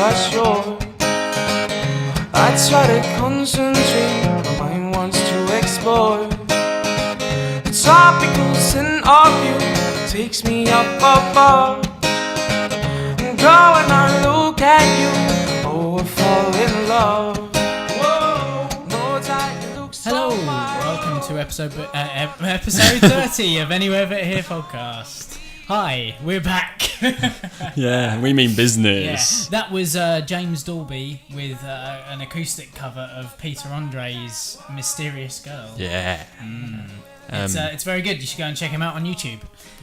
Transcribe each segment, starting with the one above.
not sure. I try to concentrate, my mind wants to explore. The tropical scent of you takes me up above. And girl, when I look at you, oh, I fall in love. Whoa, no time to look so Hello, mild. welcome to episode 30 of Anywhere But Here podcast. Hi, we're back. Yeah, we mean business. Yeah, that was James Dalby with an acoustic cover of Peter Andre's Mysterious Girl. Yeah. It's very good. You should go and check him out on YouTube.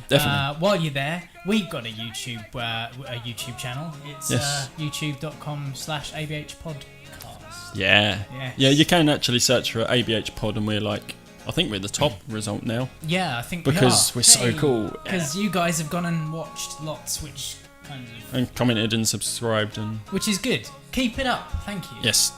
Definitely. While you're there, we've got a YouTube channel. It's Yes. youtube.com/abhpodcast. Yeah. Yeah, you can actually search for ABH Pod and I think we're the top result now. Yeah, I think Because we we're so cool. Because you guys have gone and watched lots, which kind of... And commented and subscribed and... Which is good. Keep it up. Thank you. Yes.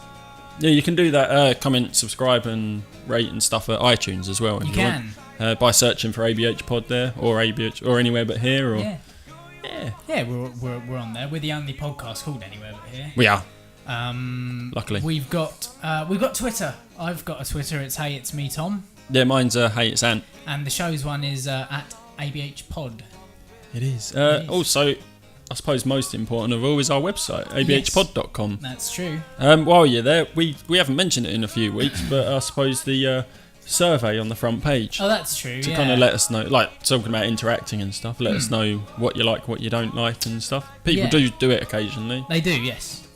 Yeah, you can do that. Comment, subscribe and rate and stuff at iTunes as well. You can. By searching for ABH Pod there, or ABH, or Anywhere But Here, or... Yeah. We're on there. We're the only podcast called Anywhere But Here. We are. Luckily. We've got Twitter. I've got a Twitter. It's Hey It's Me Tom. Yeah, mine's Hey It's Ant. And the show's one is at ABH Pod. It is. Also, I suppose most important of all is our website, abhpod.com. That's true. While you're there, we haven't mentioned it in a few weeks, but I suppose the survey on the front page. Oh, that's true. To kind of let us know, like talking about interacting and stuff, let us know what you like, what you don't like and stuff. People do it occasionally. They do, yes.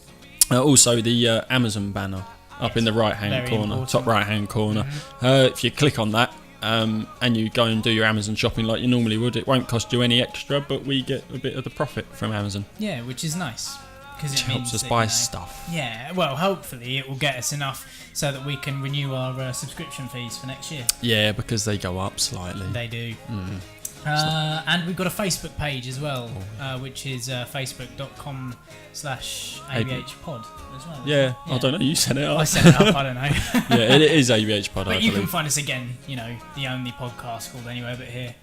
Also, the Amazon banner up in the right-hand corner, top right-hand corner. If you click on that and you go and do your Amazon shopping like you normally would, it won't cost you any extra, but we get a bit of the profit from Amazon. Yeah, which is nice. Because it helps us buy stuff. Yeah, well, hopefully it will get us enough so that we can renew our subscription fees for next year. Yeah, because they go up slightly. They do. And we've got a Facebook page as well, which is facebook.com/ABHpod as well. Yeah, I don't know, you set it up. I set it up, I don't know. Yeah, it is ABH Pod, but I you believe. can find us again, the only podcast called Anywhere But Here.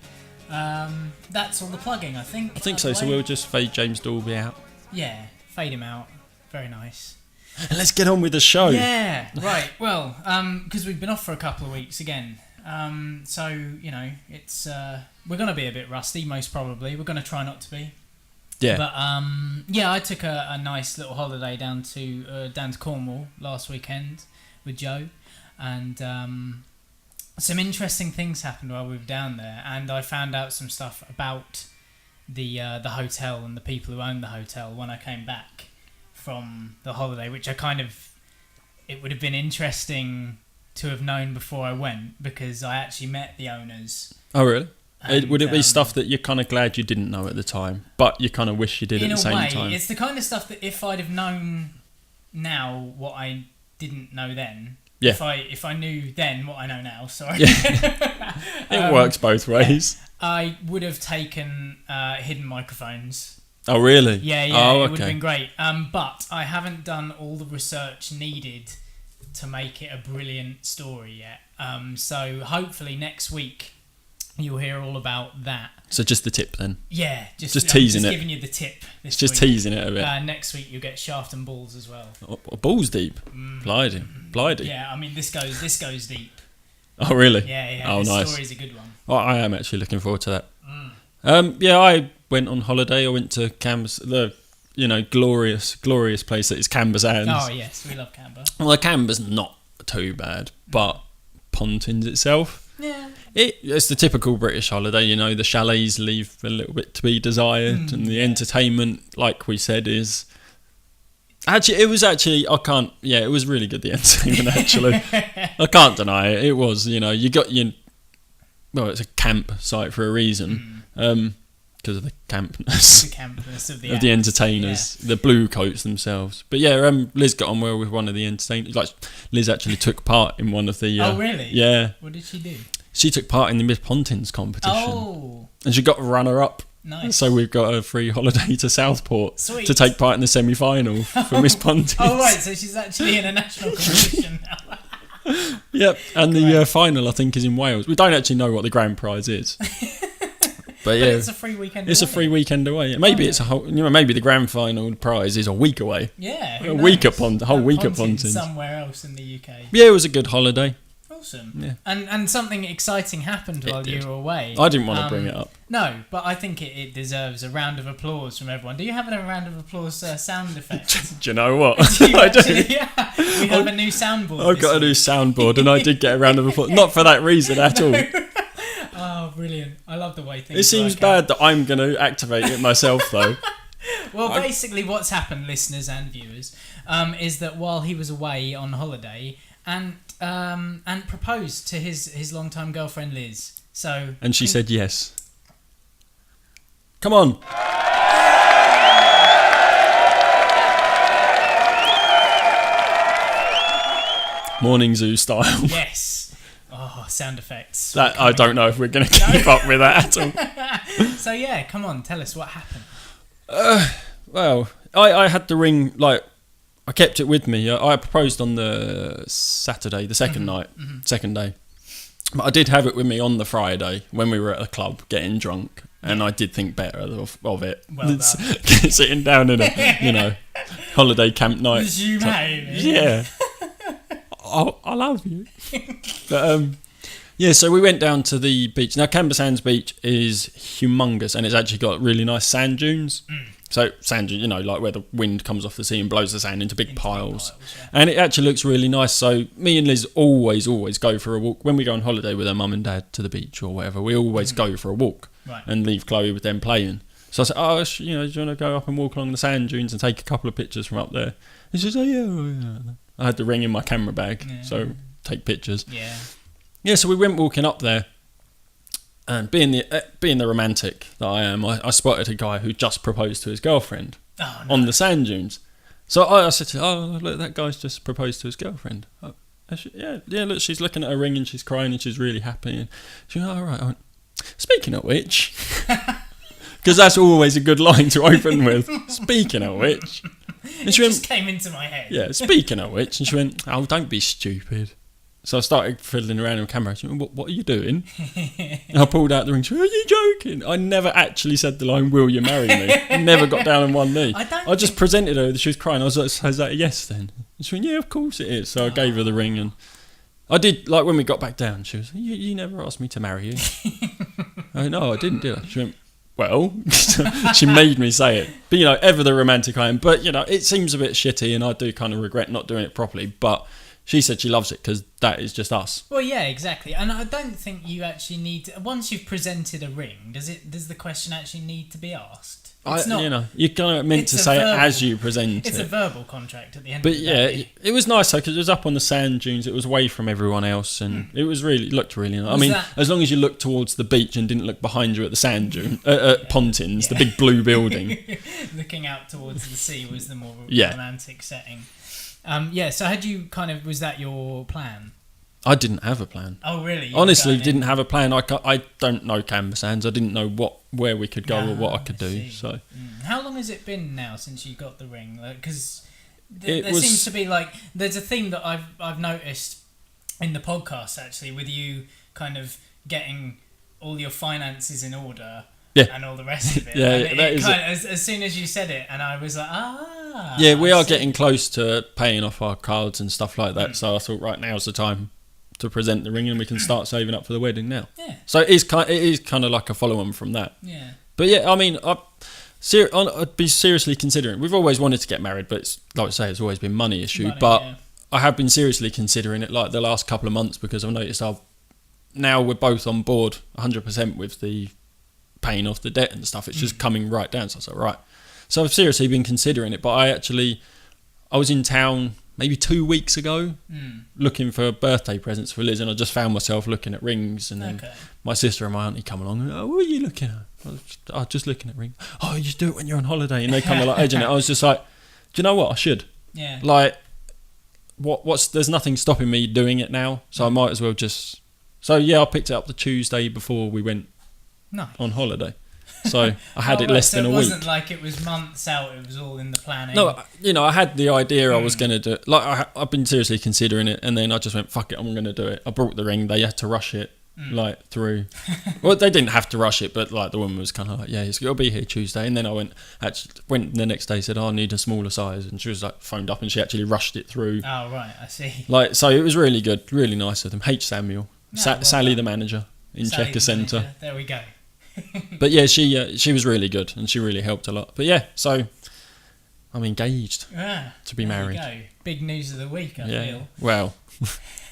That's all the plugging, I think. I think so, so we'll just fade James Dalby out. Yeah, fade him out. Very nice. And let's get on with the show. Yeah, right. Well, because we've been off for a couple of weeks again. So, it's we're going to be a bit rusty, most probably. We're going to try not to be. Yeah. But, I took a nice little holiday down to Cornwall last weekend with Joe. And some interesting things happened while we were down there. And I found out some stuff about the hotel and the people who own the hotel when I came back from the holiday, which it would have been interesting to have known before I went, because I actually met the owners. Oh, really? And, would it be stuff that you're kind of glad you didn't know at the time, but you kind of wish you did at the same time? In a way, it's the kind of stuff that if I'd have known now what I didn't know then, if I knew then what I know now, sorry. Yeah. It works both ways. I would have taken hidden microphones. Oh, really? Yeah, oh, it would have been great. But I haven't done all the research needed to make it a brilliant story yet. So hopefully next week you'll hear all about that. So just the tip then? Yeah, just teasing it. Giving you the tip this just week. Teasing it a bit. Next week you'll get shaft and balls as well. Balls deep? Blinding. Yeah, I mean this goes deep. Oh, really? Yeah. Oh, this nice. story's a good one. Well, I am actually looking forward to that. I went on holiday. I went to Canberra, the glorious place that is Canberra Sands. Oh yes, we love Canberra. Well, Canberra's not too bad, but Pontins itself. Yeah. It's the typical British holiday, the chalets leave a little bit to be desired, and the entertainment, like we said, is... It was really good, the entertainment, actually. I can't deny it. It was, you got it's a camp site for a reason, because of the campness. The campness of the entertainers, the blue coats themselves. But yeah, Liz got on well with one of the entertainers. Like, Liz actually took part in one of the... oh, really? Yeah. What did she do? She took part in the Miss Pontins competition. Oh. And she got runner-up. Nice. So we've got a free holiday to Southport. Sweet. To take part in the semi-final for Miss Pontins. Oh, right, so she's actually in a national competition now. Yep, and the final, I think, is in Wales. We don't actually know what the grand prize is. But yeah, it's a free weekend. It's away. a free weekend away. Maybe it's a whole. Maybe the grand final prize is a week away. Yeah, a week upon the whole week upon somewhere else in the UK. Yeah, it was a good holiday. Awesome. Yeah. And something exciting happened while you were away. I didn't want to bring it up. No, but I think it deserves a round of applause from everyone. Do you have a round of applause sound effect? Do you know what? I do. Yeah. We have a new soundboard. I've got a new soundboard, and I did get a round of applause. Not for that reason at all. Oh, brilliant. I love the way things It seems work bad that I'm going to activate it myself, though. Well, basically what's happened, listeners and viewers, is that while he was away on holiday and proposed to his longtime girlfriend Liz. And she said yes. Come on. Morning zoo style. Yes. Oh, sound effects. That I don't know if we're going to keep up with that at all. So yeah, come on, tell us what happened. Well, I had the ring, like, I kept it with me. I proposed on the Saturday, the second night, second day. But I did have it with me on the Friday when we were at a club getting drunk, and I did think better of it. Well done. Sitting down in a, holiday camp night. Yeah. I love you. But yeah, so we went down to the beach. Now, Camber Sands Beach is humongous, and it's actually got really nice sand dunes. So sand dunes, like where the wind comes off the sea and blows the sand into big piles. Yeah. And it actually looks really nice. So me and Liz always go for a walk. When we go on holiday with her mum and dad to the beach or whatever, we always go for a walk and leave Chloe with them playing. So I said, do you want to go up and walk along the sand dunes and take a couple of pictures from up there? And she said, yeah. I had the ring in my camera bag, so take pictures. Yeah. Yeah, so we went walking up there, and being the romantic that I am, I spotted a guy who just proposed to his girlfriend on the sand dunes. So I said to her, look, that guy's just proposed to his girlfriend. Yeah, look, she's looking at her ring and she's crying and she's really happy. And she went, all right. I went, speaking of which, because that's always a good line to open with. Speaking of which. And she just came into my head. Yeah, speaking of which, and she went, oh, don't be stupid. So I started fiddling around with the camera. She went, what are you doing? And I pulled out the ring. She went, are you joking? I never actually said the line, will you marry me? I never got down on one knee. I just presented her. She was crying. I was like, is that a yes then? And she went, yeah, of course it is. So I gave her the ring. And I did, like when we got back down, she was, you never asked me to marry you. I went, no, I didn't, did I? She went, well, she made me say it. But, ever the romantic I am. But, it seems a bit shitty and I do kind of regret not doing it properly. But she said she loves it because that is just us. Well, yeah, exactly. And I don't think you actually need to, once you've presented a ring, does the question actually need to be asked? It's not. You're kind of meant to say it as you present it. It's a verbal contract at the end of the day. But yeah, it was nice because it was up on the sand dunes. It was away from everyone else, and it looked really nice. As long as you looked towards the beach and didn't look behind you at the sand dune, Pontins, the big blue building. Looking out towards the sea was the more romantic setting. So had you was that your plan? I didn't have a plan. Oh, really? Honestly, didn't have a plan. I don't know Camber Sands. I didn't know where we could go or what I could do. So, how long has it been now since you got the ring? Because there seems to be there's a thing that I've noticed in the podcast actually with you kind of getting all your finances in order. Yeah. And all the rest of it. As soon as you said it, and I was like, Yeah, we are getting close to paying off our cards and stuff like that. So I thought, right, now's the time to present the ring, and we can start saving up for the wedding now. Yeah. So it is kind of like a follow-on from that. Yeah. But yeah, I mean, I'd be seriously considering. We've always wanted to get married, but it's, like I say, it's always been money issue. I have been seriously considering it, like the last couple of months, because I've noticed now we're both on board 100% with the paying off the debt and stuff. It's just coming right down. So I was like, right. So I've seriously been considering it, but I was in town maybe 2 weeks ago looking for birthday presents for Liz, and I just found myself looking at rings, and then my sister and my auntie come along and, what are you looking at? I was just looking at rings. Oh, you just do it when you're on holiday, and they come like edging it. I was just like, do you know what? I should. Yeah. Like, there's nothing stopping me doing it now, so I might as well just. So yeah, I picked it up the Tuesday before we went on holiday. So I had it less than a week. It wasn't like it was months out, it was all in the planning. No, I had the idea I was going to do it. Like, I've been seriously considering it, and then I just went, fuck it, I'm going to do it. I brought the ring, they had to rush it like through. Well, they didn't have to rush it, but like the woman was kind of like, yeah, it'll be here Tuesday. And then I went the next day, said, I need a smaller size, and she was like phoned up and she actually rushed it through. Oh right, I see. Like, so it was really good, really nice of them. H. Samuel, well Sally done. the manager in Sally Checker the Centre. manager. There we go. But yeah, she was really good and she really helped a lot. But yeah, so I'm engaged to be married. There you go. Big news of the week, I feel. Well,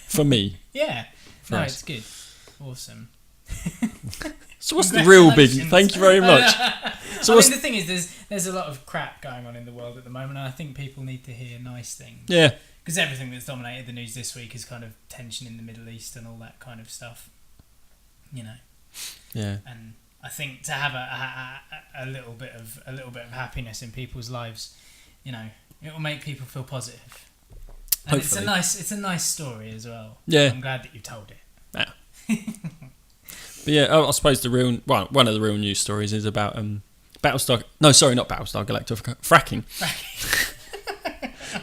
for me. Yeah. For No, us. it's good. Awesome. So what's the real big? Congratulations. Thank you very much. So I what's mean, the thing is, there's a lot of crap going on in the world at the moment, and I think people need to hear nice things. yeah. Because everything that's dominated the news this week is kind of tension in the Middle East and all that kind of stuff. You know. Yeah. And I think to have a little bit of happiness in people's lives, you know, it will make people feel positive. And Hopefully. it's a nice story as well. Yeah. I'm glad that you told it. Yeah. But yeah, I suppose one of the real news stories is about Battlestar. No, sorry, not Battlestar Galactica. Fracking.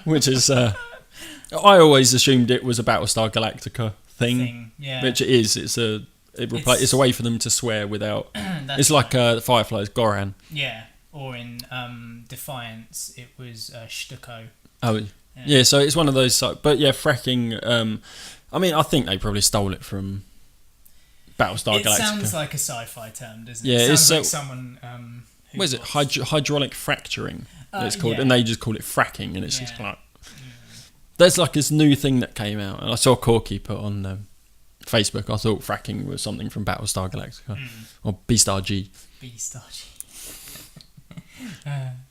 Which is, I always assumed it was a Battlestar Galactica thing, Yeah. which it is. It's a way for them to swear without. It's like Firefly's Goran. Yeah. Or in Defiance, it was Stucco. Oh, yeah. So it's one of those. But yeah, Fracking. I mean, I think they probably stole it from Battlestar Galactica. It sounds like a sci-fi term, doesn't it? Yeah, it sounds like someone. What is it? Hydraulic fracturing. It's called, yeah. and they just call it fracking, and it's just like. There's like this new thing that came out, and I saw Corky put on Facebook. I thought fracking was something from Battlestar Galactica or B-Star G. B-Star G.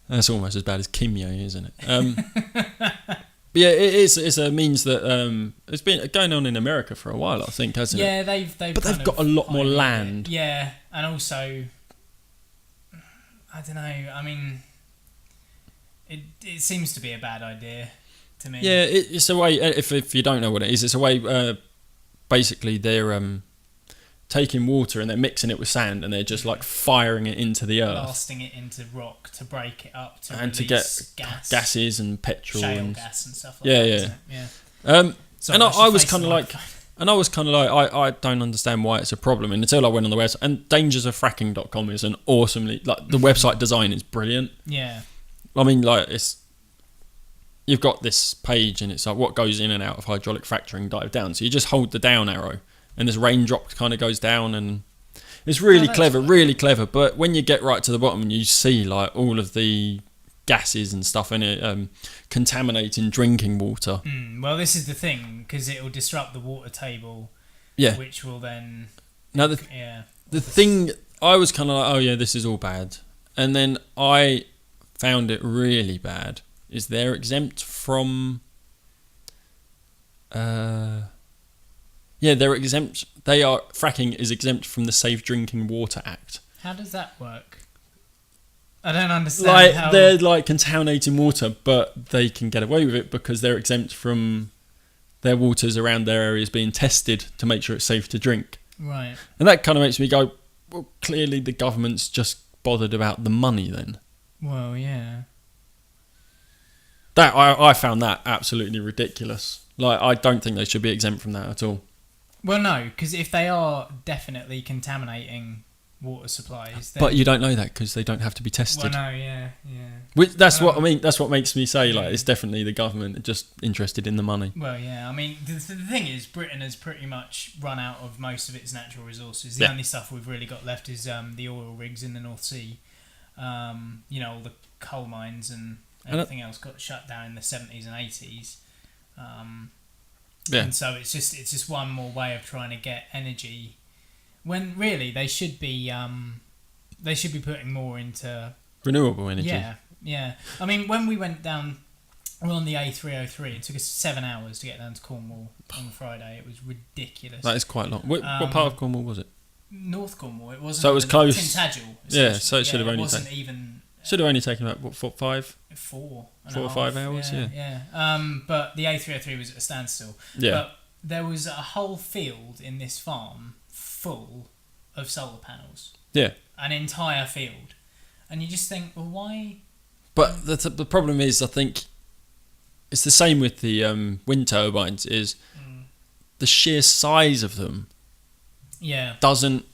That's almost as bad as Kimyo, isn't it? But yeah, it's a means that it's been going on in America for a while, I think, hasn't it? Yeah, they've. But they've got a lot more land. Yeah, and also, I don't know. I mean, it seems to be a bad idea to me. Yeah, it's a way. If you don't know what it is, it's a way. Basically, they're taking water and they're mixing it with sand and they're just like firing it into the earth, blasting it into rock to break it up to and to release get gases and petrol shale and gas and stuff like yeah, that. yeah. Isn't it? Yeah. Sorry, And I should was face kind the of like, microphone. I don't understand why it's a problem. And until I went on the website, and dangersofracking.com is an awesomely, like, the website design is brilliant. Yeah. I mean, like, you've got this page and it's like what goes in and out of hydraulic fracturing dive down. So you just hold the down arrow and this raindrop kind of goes down, and it's really clever. But when you get right to the bottom and you see like all of the gases and stuff in it contaminating drinking water. Well, this is the thing, because it will disrupt the water table. Yeah. Which will then. Now the thing, I was kind of like, oh yeah, this is all bad, and then I found it really bad. Is they're exempt from. They're exempt. Fracking is exempt from the Safe Drinking Water Act. How does that work? I don't understand. Like how... they're like contaminating water, but they can get away with it because they're exempt from their waters around their areas being tested to make sure it's safe to drink. Right. And that kind of makes me go, well, clearly the government's just bothered about the money then. Well, yeah. That I found that absolutely ridiculous. Like, I don't think they should be exempt from that at all. Well, no, because if they are definitely contaminating water supplies, then... But you don't know that because they don't have to be tested. Well, no, yeah. That's what I mean. That's what makes me say, like, it's definitely the government just interested in the money. Well, yeah. I mean, the thing is, Britain has pretty much run out of most of its natural resources. The only stuff we've really got left is the oil rigs in the North Sea. All the coal mines and everything else got shut down in the 70s and 80s. And so it's just one more way of trying to get energy, when really they should be putting more into renewable energy. Yeah. I mean, when we went down, we're on the A303. It took us 7 hours to get down to Cornwall on Friday. It was ridiculous. That is quite long. What part of Cornwall was it? North Cornwall. It wasn't. So it was close. Tintagel. Yeah, so it should have only taken. Should have only taken about 5 4 or 5 hours. Yeah. But the A303 was at a standstill. Yeah. But there was a whole field in this farm full of solar panels. Yeah. An entire field, and you just think, well, why? But the problem is, I think it's the same with the wind turbines. Is the sheer size of them doesn't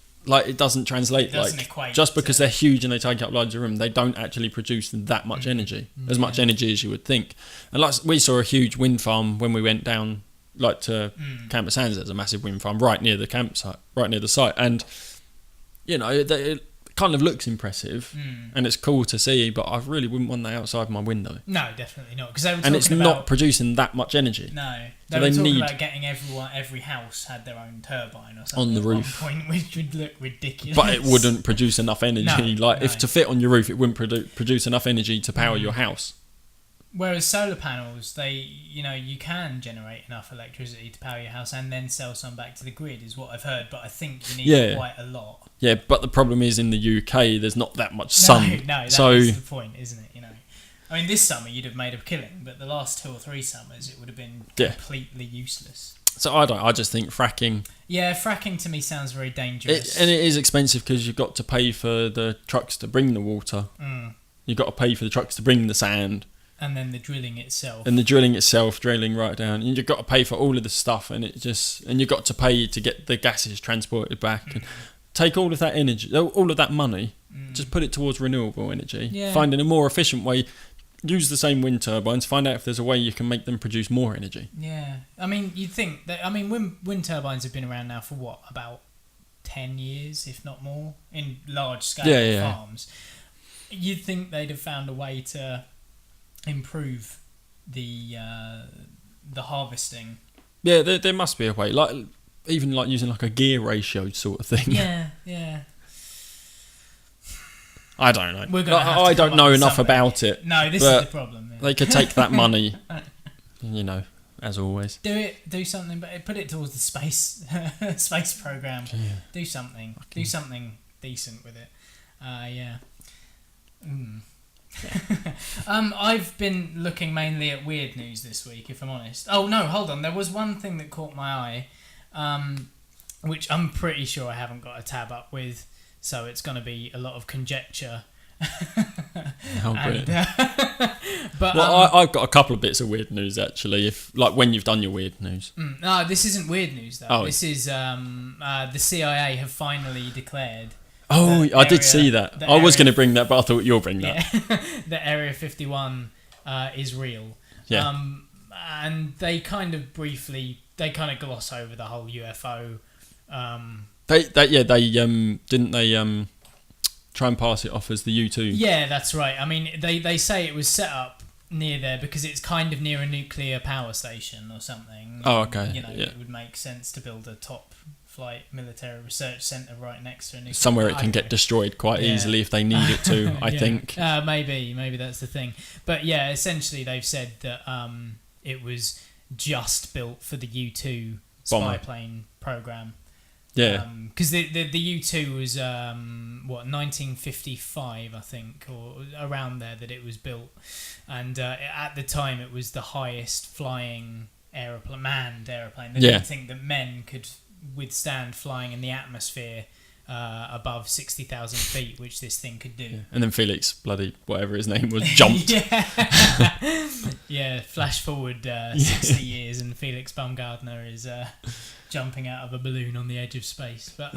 translate. It doesn't like equate just because to- they're huge and they take up loads of room, they don't actually produce that much energy, as much energy as you would think. And like we saw a huge wind farm when we went down like to Camp of Sands. There's a massive wind farm right near the campsite, right near the site, and you know it kind of looks impressive and it's cool to see, but I really wouldn't want that outside my window. No, definitely not. Because they were talking And it's about, not producing that much energy. No, So they were they talking need- about getting every house had their own turbine or something On the at roof. one point, which would look ridiculous. But it wouldn't produce enough energy. No, like no. if to fit on your roof, it wouldn't produce enough energy to power your house. Whereas solar panels, you can generate enough electricity to power your house and then sell some back to the grid, is what I've heard. But I think you need quite a lot. Yeah, but the problem is in the UK, there's not that much sun. No, that so is the point, isn't it? I mean, this summer you'd have made a killing, but the last 2 or 3 summers it would have been completely useless. So I just think fracking. Yeah, fracking to me sounds very dangerous. And it is expensive because you've got to pay for the trucks to bring the water. You've got to pay for the trucks to bring the sand. And then the drilling itself. And the drilling itself, drilling right down. And you've got to pay for all of the stuff, and you've got to pay to get the gases transported back. And take all of that energy, all of that money, just put it towards renewable energy. Yeah. Finding a more efficient way. Use the same wind turbines. Find out if there's a way you can make them produce more energy. Yeah, I mean, you'd think that. I mean, wind turbines have been around now for what, about 10 years, if not more, in large scale farms. You'd think they'd have found a way to improve the harvesting. Yeah, there must be a way. Like even like using like a gear ratio sort of thing. Yeah. I don't know. We're gonna have to I come don't up know with enough something. about it. No, this but is the problem. Yeah. They could take that money, as always. Do something, but put it towards the space program. Yeah. Do something decent with it. Yeah. I've been looking mainly at weird news this week, if I'm honest. Oh no, hold on. There was one thing that caught my eye, which I'm pretty sure I haven't got a tab up with, so it's going to be a lot of conjecture. Brilliant. But I've got a couple of bits of weird news actually. If like when you've done your weird news. No, this isn't weird news though. Oh. This is the CIA have finally declared. Oh, I did area- see that. the I was area- going to bring that, but I thought you'll bring that. that Area 51 is real. Yeah. And they kind of gloss over the whole UFO. They didn't they try and pass it off as the U2. Yeah, that's right. I mean, they say it was set up near there because it's kind of near a nuclear power station or something. Oh, okay. It would make sense to build a top flight military research centre right next to a nuclear Somewhere it can get destroyed quite easily if they need it to, I think. Maybe that's the thing. But yeah, essentially they've said that it was just built for the U2 spy Bomber. plane program. Yeah. Because the U2 was 1955, I think, or around there that it was built, and at the time it was the highest flying manned aeroplane. They didn't think that men could withstand flying in the atmosphere above 60,000 feet, which this thing could do. Yeah. And then Felix, bloody whatever his name was, jumped. Yeah, flash forward 60 years and Felix Baumgartner is jumping out of a balloon on the edge of space. But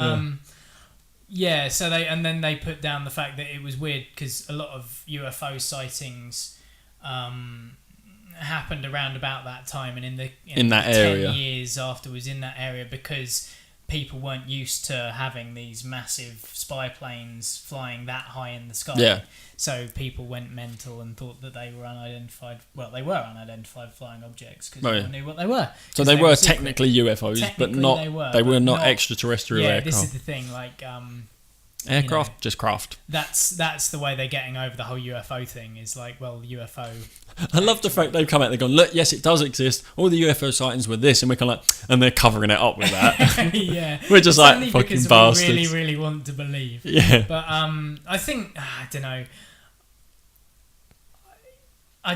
so they put down the fact that it was weird because a lot of UFO sightings happened around about that time, and in that 10 area. years afterwards in that area, because people weren't used to having these massive spy planes flying that high in the sky. Yeah. So people went mental and thought that they were unidentified. Well, they were unidentified flying objects because no one knew what they were. So they were technically UFOs, Technically but they were not extraterrestrial yeah, aircraft. this is the thing. Like Aircraft, just craft. That's the way they're getting over the whole UFO thing. Is like, well, UFO. I love the fact they've come out. They've gone, look, yes, it does exist. All the UFO sightings were this, and we're kind of like, and they're covering it up with that. Yeah, We're just it's like only fucking because bastards. we really want to believe. Yeah. But I think I don't know. I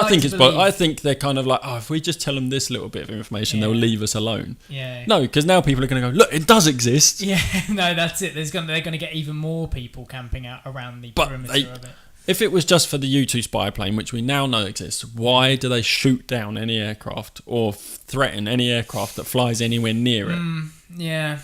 think it's both. I think they're kind of like, oh, if we just tell them this little bit of information, they'll leave us alone. Yeah. No, because now people are going to go, look, it does exist. Yeah, no, that's it. They're going to get even more people camping out around the perimeter of it. If it was just for the U2 spy plane, which we now know exists, why do they shoot down any aircraft or threaten any aircraft that flies anywhere near it? Yeah.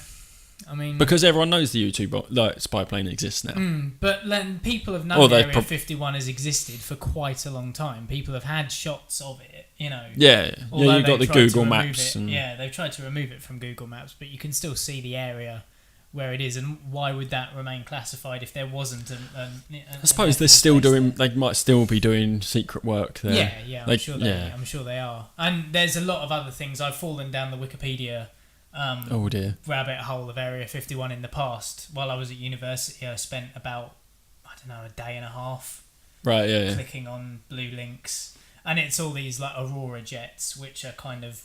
I mean, because everyone knows the YouTube like spy plane exists now. But then people have known they Area 51 has existed for quite a long time. People have had shots of it, you know. Yeah, Although you got the they've tried to Google remove Maps. it. Yeah, they've tried to remove it from Google Maps, but you can still see the area where it is. And why would that remain classified if there wasn't I suppose they're still doing. They might still be doing secret work there. Yeah, I'm sure they are. And there's a lot of other things. I've fallen down the Wikipedia Oh dear. rabbit hole of Area 51 in the past. While I was at university, I spent about, I don't know, a day and a half Right, yeah. clicking on blue links. And it's all these like Aurora jets, which are kind of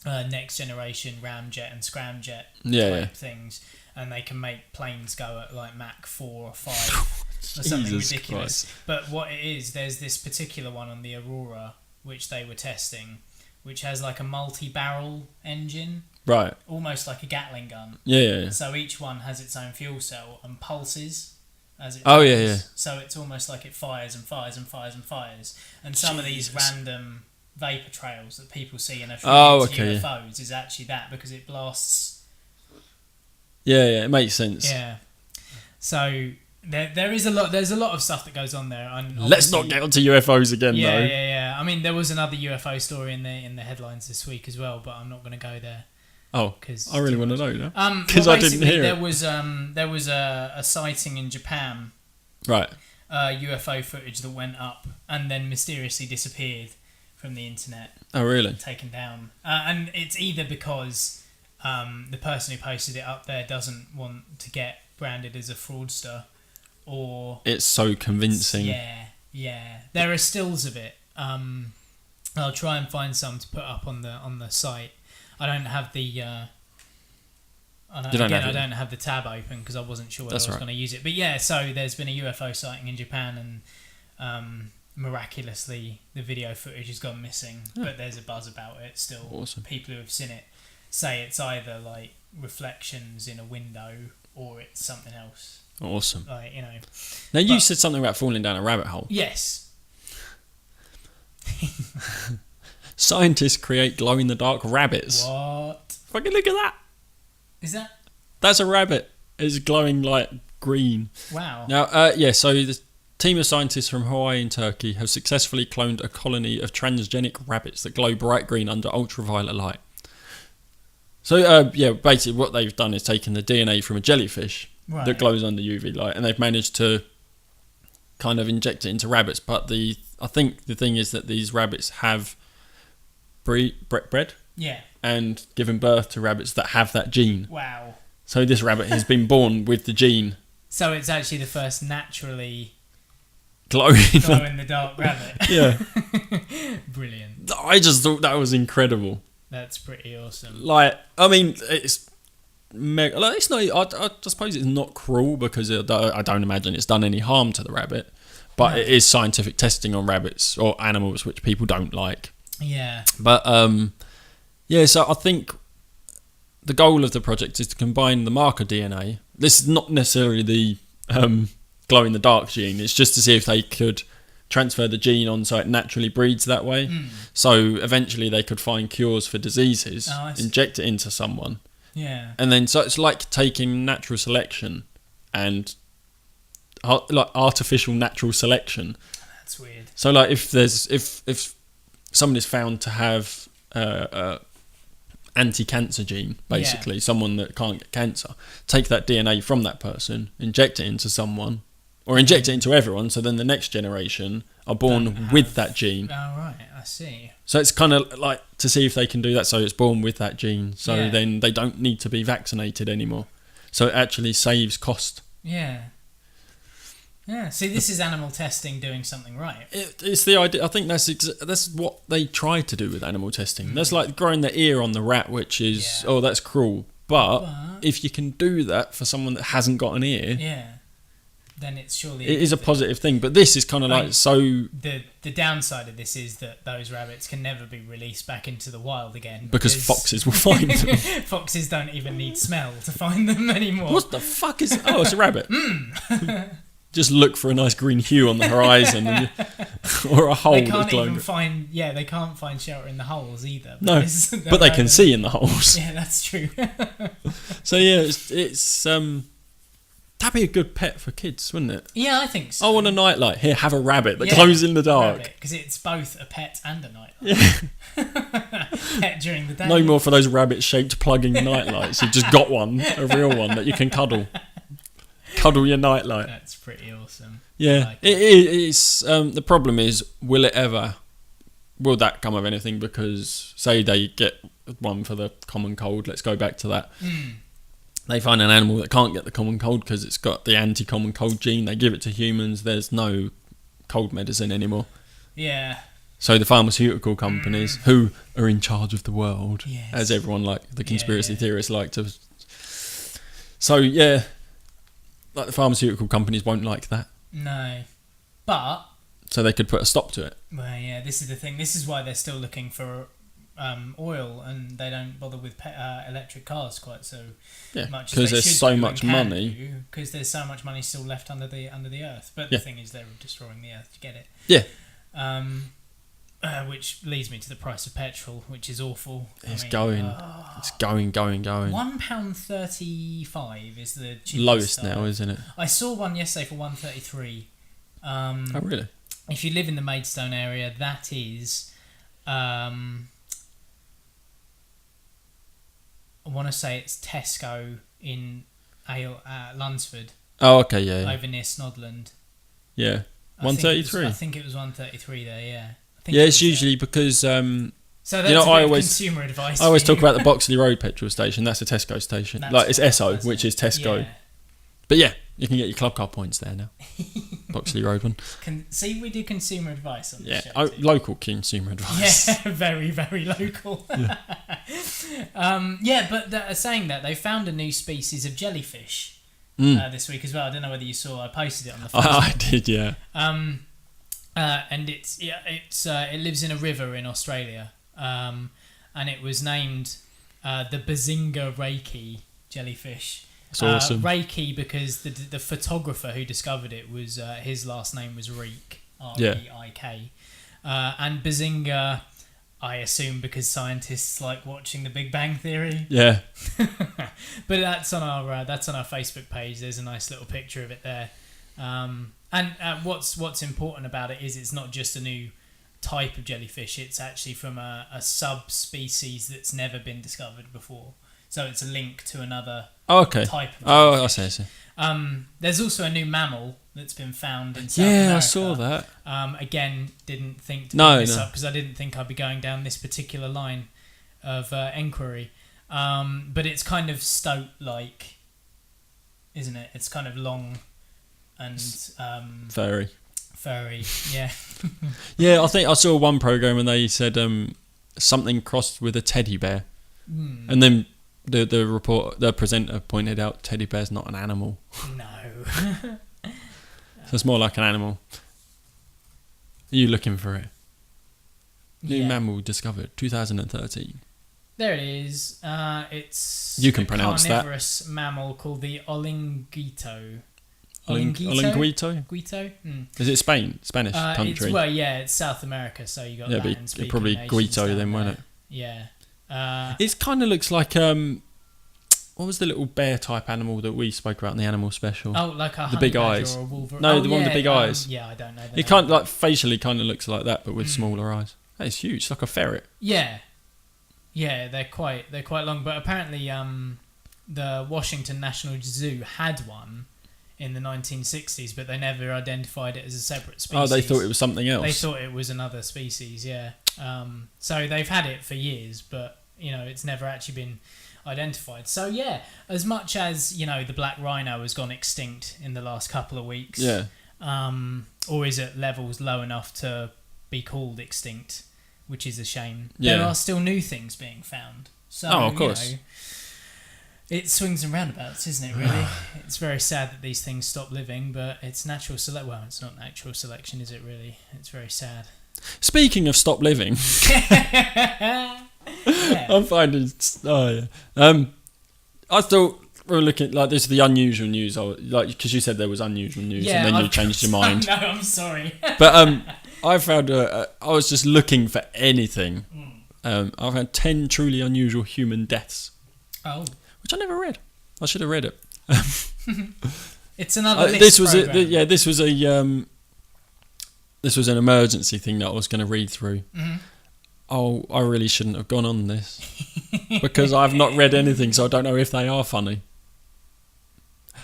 next generation ramjet and scramjet type things. And they can make planes go at like Mach 4 or 5 or something ridiculous. Christ. But what it is, there's this particular one on the Aurora, which they were testing, which has like a multi-barrel engine. Right. Almost like a Gatling gun. Yeah. So each one has its own fuel cell and pulses as it Oh, goes. yeah. So it's almost like it fires and fires and fires and fires. And some of these random vapor trails that people see in UFOs is actually that, because it blasts. Yeah, it makes sense. Yeah. So there is a lot. There's a lot of stuff that goes on there. And let's not get onto UFOs again, though. Yeah. I mean, there was another UFO story in the headlines this week as well, but I'm not going to go there. Oh, because I really want to know now. Because well, I didn't hear there was a sighting in Japan. Right. UFO footage that went up and then mysteriously disappeared from the internet. Oh, really? Taken down, and it's either because the person who posted it up there doesn't want to get branded as a fraudster, or it's so convincing. Yeah. There are stills of it. I'll try and find some to put up on the site. I don't have the. I don't have the tab open because I wasn't sure whether I was going to use it. But yeah, so there's been a UFO sighting in Japan, and miraculously the video footage has gone missing. Oh. But there's a buzz about it still. Awesome. People who have seen it say it's either like reflections in a window or it's something else. Awesome. Like, you know. Now you said something about falling down a rabbit hole. Yes. Scientists create glow-in-the-dark rabbits. What? Fucking look at that. Is that? That's a rabbit. It's glowing like green. Wow. Now, so the team of scientists from Hawaii and Turkey have successfully cloned a colony of transgenic rabbits that glow bright green under ultraviolet light. So, basically what they've done is taken the DNA from a jellyfish that glows under UV light, and they've managed to kind of inject it into rabbits. But I think the thing is that these rabbits have bred and given birth to rabbits that have that gene. Wow. So this rabbit has been born with the gene. So it's actually the first naturally glow in the dark rabbit. Yeah. Brilliant. I just thought that was incredible. That's pretty awesome. Like, I mean, it's mega. Like, it's not. I suppose it's not cruel because I don't imagine it's done any harm to the rabbit, but it is scientific testing on rabbits or animals which people don't like. Yeah. But so I think the goal of the project is to combine the marker DNA. This is not necessarily the glow in the dark gene. It's just to see if they could transfer the gene on so it naturally breeds that way. So eventually they could find cures for diseases, inject it into someone. Yeah. And then so it's like taking natural selection and like artificial natural selection. That's weird. So like if someone is found to have anti-cancer gene, basically someone that can't get cancer, take that DNA from that person, inject it into someone, or inject it into everyone, so then the next generation are born with that gene. Oh, right, I see. So it's kind of like to see if they can do that, so it's born with that gene, so then they don't need to be vaccinated anymore. So it actually saves cost. Yeah. Yeah, see, this is animal testing doing something right. It's the idea. I think that's what they try to do with animal testing. That's like growing the ear on the rat, which is, that's cruel. But if you can do that for someone that hasn't got an ear, then it's surely... It is a positive thing, but this is kind of like so... The downside of this is that those rabbits can never be released back into the wild again. Because foxes will find them. Foxes don't even need smell to find them anymore. What the fuck is... Oh, it's a rabbit. Just look for a nice green hue on the horizon, or a hole that's glowing. They can't find shelter in the holes either. No, but they can see in the holes. Yeah, that's true. So yeah, it's that'd be a good pet for kids, wouldn't it? Yeah, I think so. I want a nightlight. Here, have a rabbit that glows in the dark. Because it's both a pet and a nightlight. Yeah. Pet during the day. No more for those rabbit-shaped plugging nightlights. You've just got one, a real one that you can cuddle. Cuddle your nightlight. That's pretty awesome. Yeah, Like it's the problem is, will that come of anything? Because say they get one for the common cold, let's go back to that. They find an animal that can't get the common cold because it's got the anti-common cold gene. They give it to humans. There's no cold medicine anymore. Yeah. So the pharmaceutical companies, who are in charge of the world, Yes. as everyone like the conspiracy theorists like to. So yeah, like the pharmaceutical companies won't like that. No. But So they could put a stop to it. well, yeah, this is the thing. This is why they're still looking for oil, and they don't bother with electric cars quite so much. Because there's so much money. Because there's so much money still left under the earth. But the thing is, they're destroying the earth to get it. Yeah. Which leads me to the price of petrol, which is awful. It's going. £1.35 is the cheapest Lowest now, isn't it? I saw one yesterday for £1.33. Oh really? If you live in the Maidstone area, that is, I want to say it's Tesco in Lunsford. Oh okay, yeah. Over near Snodland. Yeah. 133. I think it was 133 there. Yeah. It's usually because so that's I always consumer advice. I always talk about the Boxley Road petrol station. That's a Tesco station. It's Esso, which is Tesco. Yeah. But yeah, you can get your club car points there now. Boxley Road one. See, we do consumer advice on this show. Oh, local consumer advice. Yeah, very, very local. But saying that, they found a new species of jellyfish this week as well. I don't know whether you saw. I posted it on the Facebook. I did, yeah. And it lives in a river in Australia, and it was named the Bazinga Reiki jellyfish. That's awesome. Reiki because the photographer who discovered it was his last name was Reik, R-E-I-K, and Bazinga, I assume because scientists like watching The Big Bang Theory. Yeah. But that's on our Facebook page. There's a nice little picture of it there. And what's important about it is it's not just a new type of jellyfish. It's actually from a subspecies that's never been discovered before. So it's a link to another type of jellyfish. Oh, I see. There's also a new mammal that's been found in South America. Yeah, I saw that. Again, didn't think to pick this up because I didn't think I'd be going down this particular line of enquiry. But it's kind of stoat-like, isn't it? It's kind of long and furry, yeah. Yeah, I think I saw one program and they said something crossed with a teddy bear, and then the presenter pointed out teddy bear's not an animal. No. So it's more like an animal. Are you looking for it? New mammal discovered 2013. There it is. It's you can pronounce that. Carnivorous mammal called the Olinguito. Olinguito? Guito? Is it Spanish country? It's South America, so you got Latin speaking. Yeah, probably Guito then, won't it? Yeah. It kind of looks like what was the little bear type animal that we spoke about in the animal special? Oh, like a the big eyes. Or a Wolverine. No, the one with the big eyes. Yeah, I don't know. It kind of like facially kind of looks like that, but with smaller eyes. That is huge. It's like a ferret. Yeah. Yeah, they're quite long, but apparently the Washington National Zoo had one in the 1960s, but they never identified it as a separate species. Oh, they thought it was something else. They thought it was another species, yeah. So they've had it for years, but it's never actually been identified. So yeah, as much as the black rhino has gone extinct in the last couple of weeks, or is at levels low enough to be called extinct, which is a shame. Yeah. There are still new things being found. So, of course. It swings and roundabouts, isn't it, really? It's very sad that these things stop living, but it's natural selection. Well, it's not natural selection, is it, really? It's very sad. Speaking of stop living... I'm finding... Oh, yeah. I thought we were looking... Like, this is the unusual news. Because you said there was unusual news, and then you changed your mind. No, I'm sorry. But I found... I was just looking for anything. I've had 10 truly unusual human deaths. Oh. Which I never read. I should have read it. It's another list this was program. this was this was an emergency thing that I was going to read through. Mm-hmm. Oh, I really shouldn't have gone on this because I've not read anything, so I don't know if they are funny.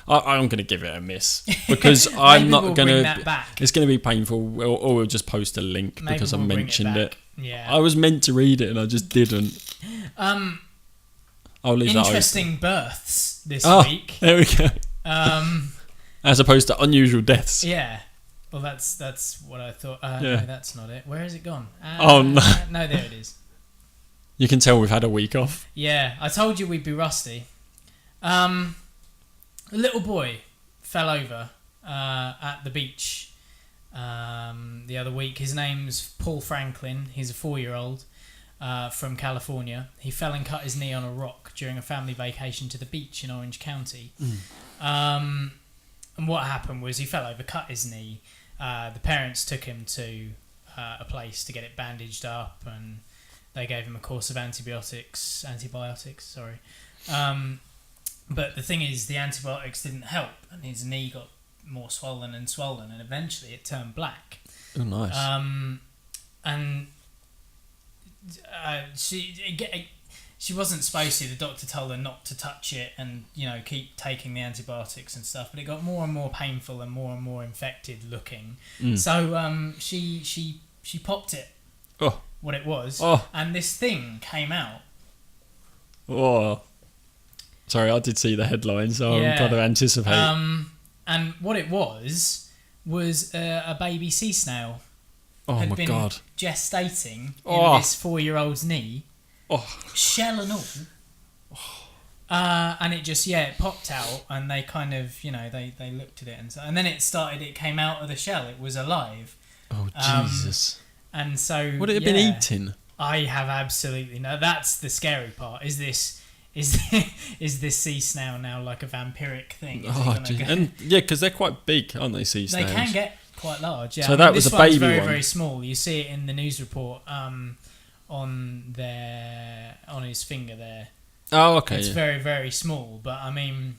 I'm going to give it a miss because I'm not going to. It's going to be painful, or we'll just post a link because I mentioned it. Yeah, I was meant to read it and I just didn't. I'll leave that open. Interesting births this week. There we go. As opposed to unusual deaths. Yeah. Well, that's what I thought. Yeah. No, that's not it. Where has it gone? Oh no! No, there it is. You can tell we've had a week off. Yeah, I told you we'd be rusty. A little boy fell over at the beach the other week. His name's Paul Franklin. He's a 4-year-old from California. He fell and cut his knee on a rock during a family vacation to the beach in Orange County. And what happened was he fell over, cut his knee. The parents took him to a place to get it bandaged up, and they gave him a course of antibiotics. But the thing is, the antibiotics didn't help, and his knee got more swollen, and eventually it turned black. Oh, nice. And she wasn't supposed to. The doctor told her not to touch it and, keep taking the antibiotics and stuff. But it got more and more painful and more infected looking. So she popped it. Oh. What it was. Oh. And this thing came out. Oh. Sorry, I did see the headline, so I'm trying to anticipate. And what it was a baby sea snail. Oh had my been God. Gestating in this 4-year-old's knee. Oh. Shell and all. And it just, it popped out, and they kind of, they looked at it, and then it came out of the shell. It was alive. Oh, Jesus. And so... Would it have been eaten? I have absolutely no... That's the scary part. Is this sea snail now like a vampiric thing? Because they're quite big, aren't they, sea snails? They can get quite large, yeah. So that was a baby very, one. very small. You see it in the news report on his finger there. Oh, okay. It's very, very small, but I mean,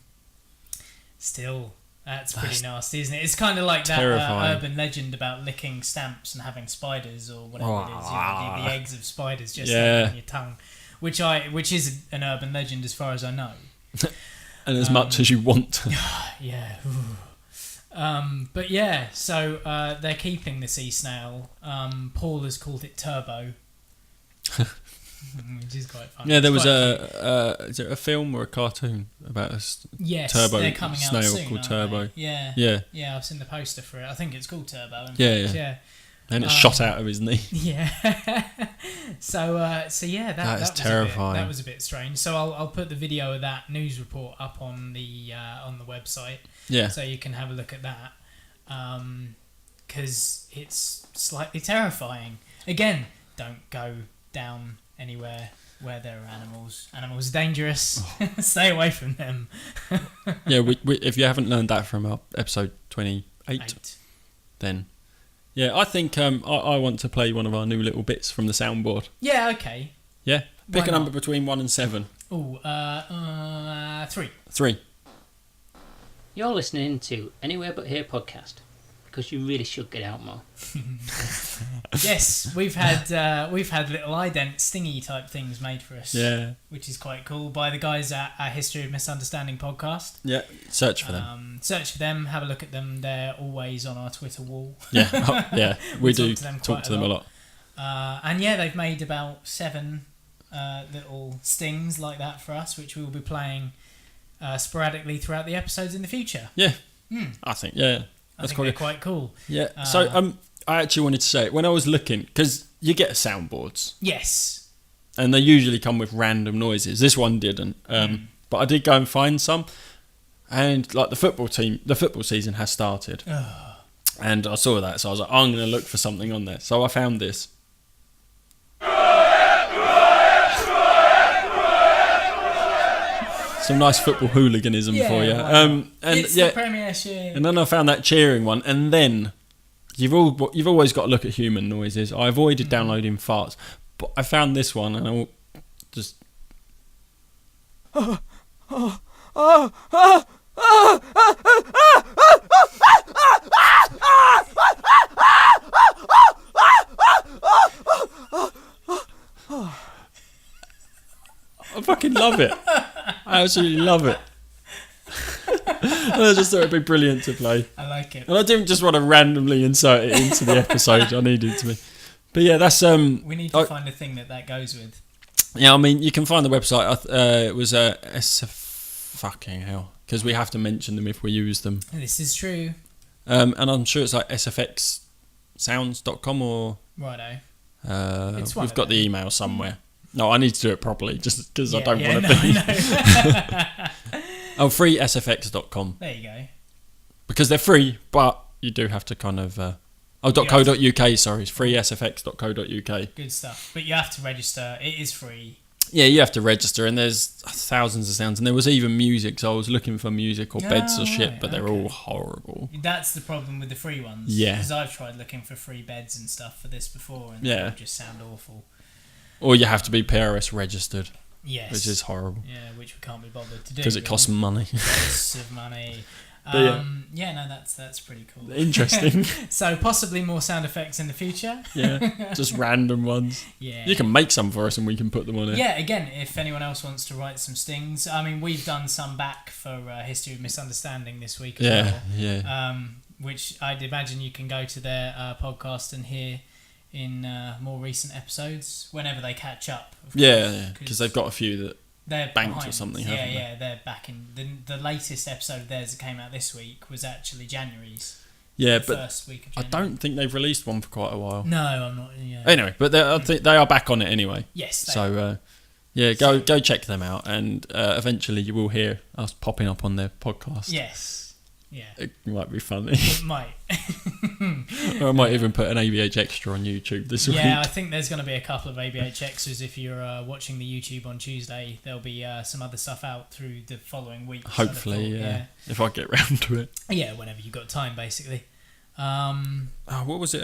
still, that's pretty nasty, isn't it? It's kind of like that urban legend about licking stamps and having spiders or whatever it is. The eggs of spiders just in your tongue, which is an urban legend as far as I know. And as much as you want to. Yeah. But yeah, so they're keeping the sea snail. Paul has called it Turbo. Which is quite funny. Yeah, there was is it a film or a cartoon about a turbo they're coming out snail soon, called Turbo? Yeah. Yeah. I've seen the poster for it. I think it's called Turbo. Yeah. And it shot out of his knee. Yeah. so yeah, that is was terrifying. That was a bit strange. So I'll put the video of that news report up on the website. Yeah. So you can have a look at that. Because it's slightly terrifying. Again, don't go down anywhere where there are animals. Animals are dangerous. Stay away from them. Yeah, we if you haven't learned that from our episode 28, then I think I want to play one of our new little bits from the soundboard. Yeah, okay. Yeah, pick a number between 1 and 7. Oh, 3. 3. You're listening to Anywhere But Here podcast. Because you really should get out more. Yes, we've had little ident stingy type things made for us. Yeah, which is quite cool by the guys at our History of Misunderstanding podcast. Yeah, search for them. Search for them. Have a look at them. They're always on our Twitter wall. Yeah, we do talk to them a lot. And yeah, they've made about 7 little stings like that for us, which we will be playing sporadically throughout the episodes in the future. Yeah, I think I think they're quite cool. Yeah. So I actually wanted to say, when I was looking, because you get soundboards. Yes. And they usually come with random noises. This one didn't. But I did go and find some. And like the football season has started. And I saw that, so I was like, I'm going to look for something on there. So I found this. Some nice football hooliganism for you. And it's the Premiership. And then I found that cheering one, and then you've always got to look at human noises. I avoided downloading farts, but I found this one, and I just I fucking love it. I absolutely love it. I just thought it'd be brilliant to play. I like it. And I didn't just want to randomly insert it into the episode. I needed it to be. But yeah, that's We need to find a thing that goes with. Yeah, I mean, you can find the website. It was fucking hell, because we have to mention them if we use them. This is true. And I'm sure it's like sfxsounds.com or. Righto. We've got the email somewhere. No, I need to do it properly, just because I don't want to be. Oh, freesfx.com. There you go. Because they're free, but you do have to kind of. .co.uk, sorry, it's freesfx.co.uk. Good stuff. But you have to register. It is free. Yeah, you have to register, and there's thousands of sounds, and there was even music, so I was looking for music or beds or shit, but they're all horrible. That's the problem with the free ones. Yeah. Because I've tried looking for free beds and stuff for this before, and they all just sound awful. Or you have to be PRS registered. Yes. Which is horrible. Yeah, which we can't be bothered to do. Because it costs money. Lots of money. That's pretty cool. Interesting. So possibly more sound effects in the future. Yeah, just random ones. Yeah. You can make some for us and we can put them on it. Yeah, again, if anyone else wants to write some stings. I mean, we've done some back for History of Misunderstanding this week as well. Yeah. Which I'd imagine you can go to their podcast and hear in more recent episodes whenever they catch up. Yeah, because they've got a few that they're banked behind. or something, haven't they? Yeah, they're back in. The latest episode of theirs that came out this week was actually January's. Yeah, the but first week of I January. don't think they've released one for quite a while. No, I'm not. Yeah. Anyway, but I think they are back on it anyway. Yes. So, go check them out, and eventually you will hear us popping up on their podcast. Yes. Yeah. It might be funny. It might. Or I might even put an ABH extra on YouTube this week. Yeah, I think there's going to be a couple of ABH extras. If you're watching the YouTube on Tuesday, there'll be some other stuff out through the following week. Hopefully, if I get round to it. Yeah, whenever you've got time, basically. What was it?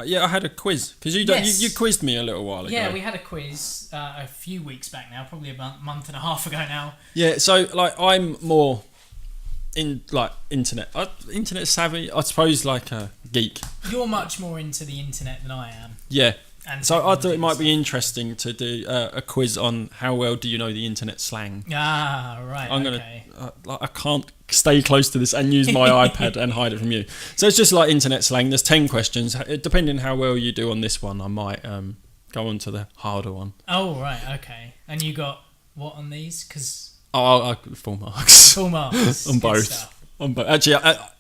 Yeah, I had a quiz because you quizzed me a little while ago. Yeah, we had a quiz a few weeks back now, probably a month and a half ago now. Yeah, so like I'm more in like internet savvy, I suppose, like a geek. You're much more into the internet than I am. Yeah. And so I thought it might be interesting to do a quiz on how well do you know the internet slang. Ah, right. I can't stay close to this and use my iPad and hide it from you. So it's just like internet slang. There's 10 questions. Depending how well you do on this one, I might go on to the harder one. Oh, right. Okay. And you got what on these? Because I full marks. Full marks on both. Actually,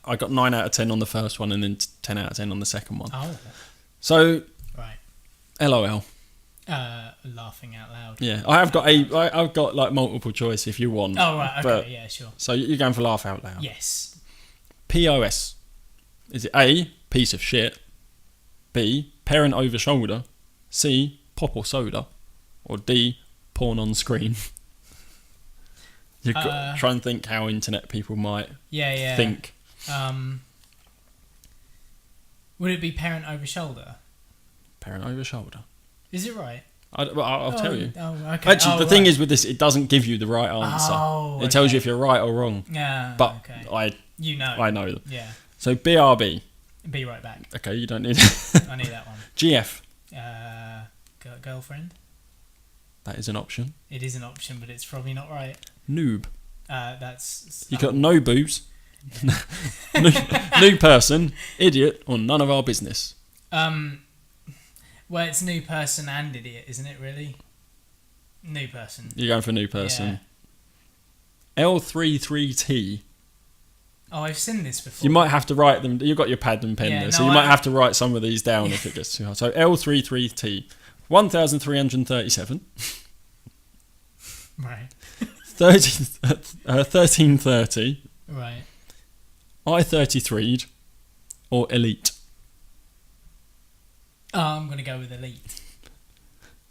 I got 9 out of 10 on the first one and then 10 out of 10 on the second one. Oh. So. Right. LOL. Laughing out loud. Yeah, I've got like multiple choice if you want. Oh right, okay, yeah, sure. So you're going for laugh out loud. Yes. POS. Is it A, piece of shit, B, parent over shoulder, C, pop or soda, or D, porn on screen? You've got to try and think how internet people might think. Would it be parent over shoulder? Parent over shoulder. Is it right? I'll tell you. Oh, okay. Actually, the thing is with this, it doesn't give you the right answer. Oh, it tells you if you're right or wrong. Yeah. But okay. I know them. Yeah. So BRB. Be right back. Okay, you don't need I need that one. GF. Girlfriend. That is an option. It is an option, but it's probably not right. Noob. That's. You got no boobs. New person, idiot, or none of our business. Well, it's new person and idiot, isn't it? Really. New person. You're going for new person. Yeah. L33T. Oh, I've seen this before. You might have to write them. You've got your pad and pen there, so you might have to write some of these down if it gets too hard. So L33T, 1,337. Right. 1330. Right. I33'd or elite. Oh, I'm going to go with elite.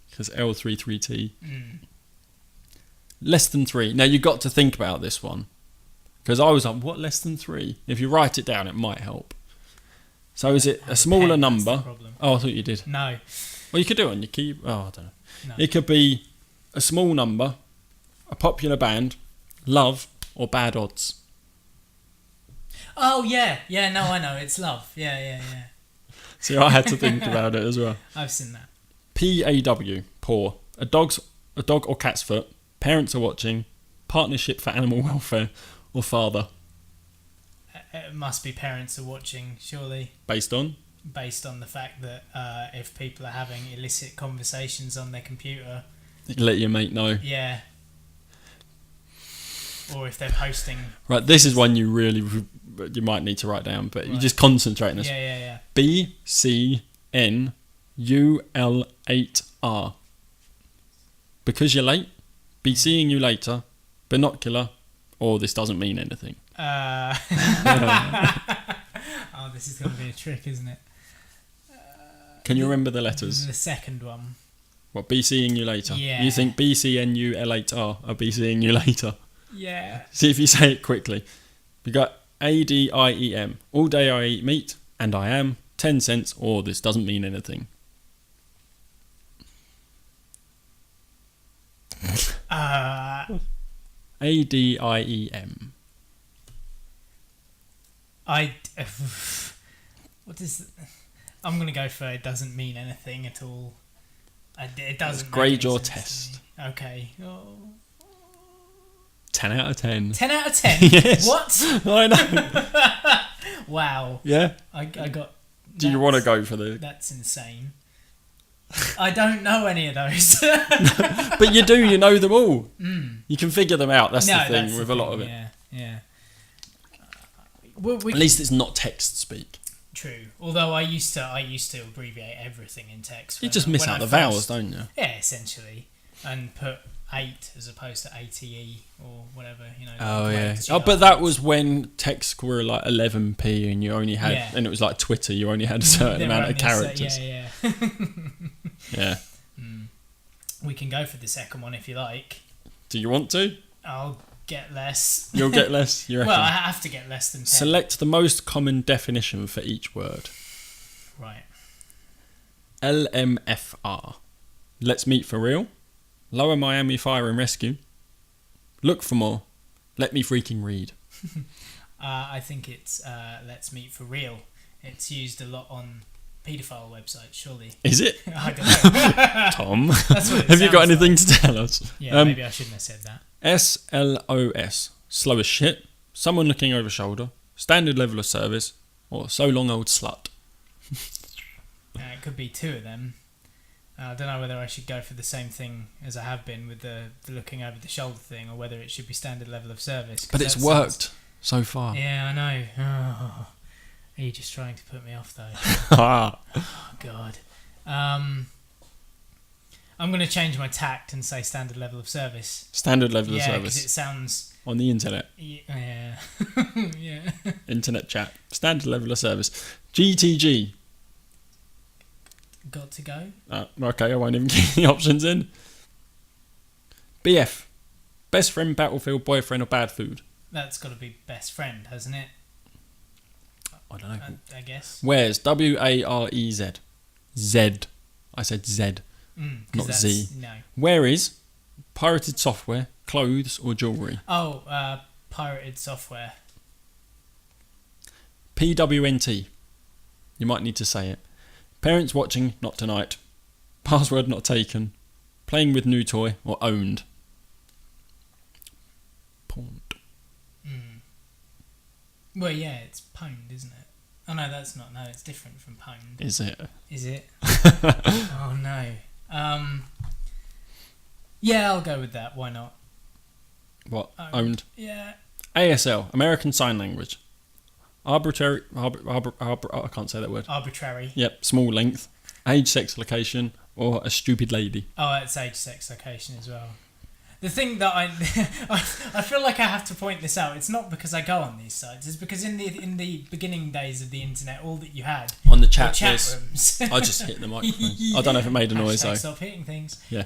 Because L33T. Less than 3. Now, you've got to think about this one. Because I was like, what, less than 3? If you write it down, it might help. So is it a smaller number? Oh, I thought you did. No. Well, you could do it on your key. Oh, I don't know. No. It could be a small number, a popular band, Love or bad odds? Oh, yeah. Yeah, no, I know. It's love. Yeah. See, I had to think about it as well. I've seen that. PAW, poor. A dog or cat's foot. Parents are watching. Partnership for animal welfare. Or father. It must be parents are watching, surely. Based on? Based on the fact that if people are having illicit conversations on their computer... Let your mate know. Yeah. Or if they're posting... Right, this is one you might need to write down, but you just concentrate on this. Yeah. BCNUL8R. Because you're late, be seeing you later, binocular, or this doesn't mean anything. Oh, this is going to be a trick, isn't it? Can you remember the letters? The second one. What, be seeing you later? Yeah. You think BCNUL8R or be seeing you later? Yeah. See if you say it quickly. We got ADIEM. All day I eat meat, and I am 10 cents, or this doesn't mean anything. ADIEM. What is... I'm going to go for it doesn't mean anything at all. It doesn't grade make any your sense to test. me. Okay. Oh. 10 out of 10. 10 out of 10? Yes. What? I know. Wow. Yeah? I got... Do you want to go for the... That's insane. I don't know any of those. But you do, you know them all. You can figure them out. That's the thing that's with the a lot thing, of it. Yeah. At least it's not text speak. True. Although I used to abbreviate everything in text. You just miss out the vowels, don't you? Yeah, essentially. And put 8 as opposed to ATE or whatever, you know. Oh, yeah. correct Oh, but that was when texts were like 11p and you only had... Yeah. And it was like Twitter, you only had a certain There were amount of only a characters. yeah. Yeah. We can go for the second one if you like. Do you want to? I'll get less. You'll get less, you reckon? Well, I have to get less than 10. Select the most common definition for each word. Right. LMFR. Let's meet for real. Lower Miami Fire and Rescue. Look for more. Let me freaking read. I think it's Let's Meet for Real. It's used a lot on paedophile websites, surely. Is it? I don't know. Tom, That's what it have you got sounds anything like. to tell us? Yeah, maybe I shouldn't have said that. SLOS. Slow as shit. Someone looking over shoulder. Standard level of service. Or so long old slut. It could be two of them. I don't know whether I should go for the same thing as I have been with the looking over the shoulder thing, or whether it should be standard level of service. But it's worked so far. Yeah, I know. Oh, are you just trying to put me off, though? Oh, God. I'm going to change my tact and say standard level of service. Standard level of Yeah, service. because it sounds... On the internet. Yeah. Yeah. Internet chat. Standard level of service. GTG. Got to go? Okay, I won't even get the options in. BF. Best friend, battlefield, boyfriend, or bad food? That's got to be best friend, hasn't it? I don't know. I guess. Where's? W-A-R-E-Z. Z. I said Z. 'Cause Not Z. No. Where is? Pirated software, clothes, or jewellery? Oh, pirated software. PWNT. You might need to say it. Parents watching, not tonight. Password not taken. Playing with new toy, or owned. Pawned. Well, yeah, it's pwned, isn't it? Oh, no, that's not. No, it's different from pwned. Is it? Is it? Oh, no. Yeah, I'll go with that. Why not? What? Owned. Yeah. ASL, American Sign Language. Arbitrary. I can't say that word. Arbitrary. Yep, small length. Age, sex, location, or a stupid lady. Oh, it's age, sex, location as well. The thing that I feel like I have to point this out. It's not because I go on these sites. It's because in the beginning days of the internet, all that you had on the were chat rooms. I just hit the microphone. I don't know if it made a noise though. Stop hitting things. Yeah.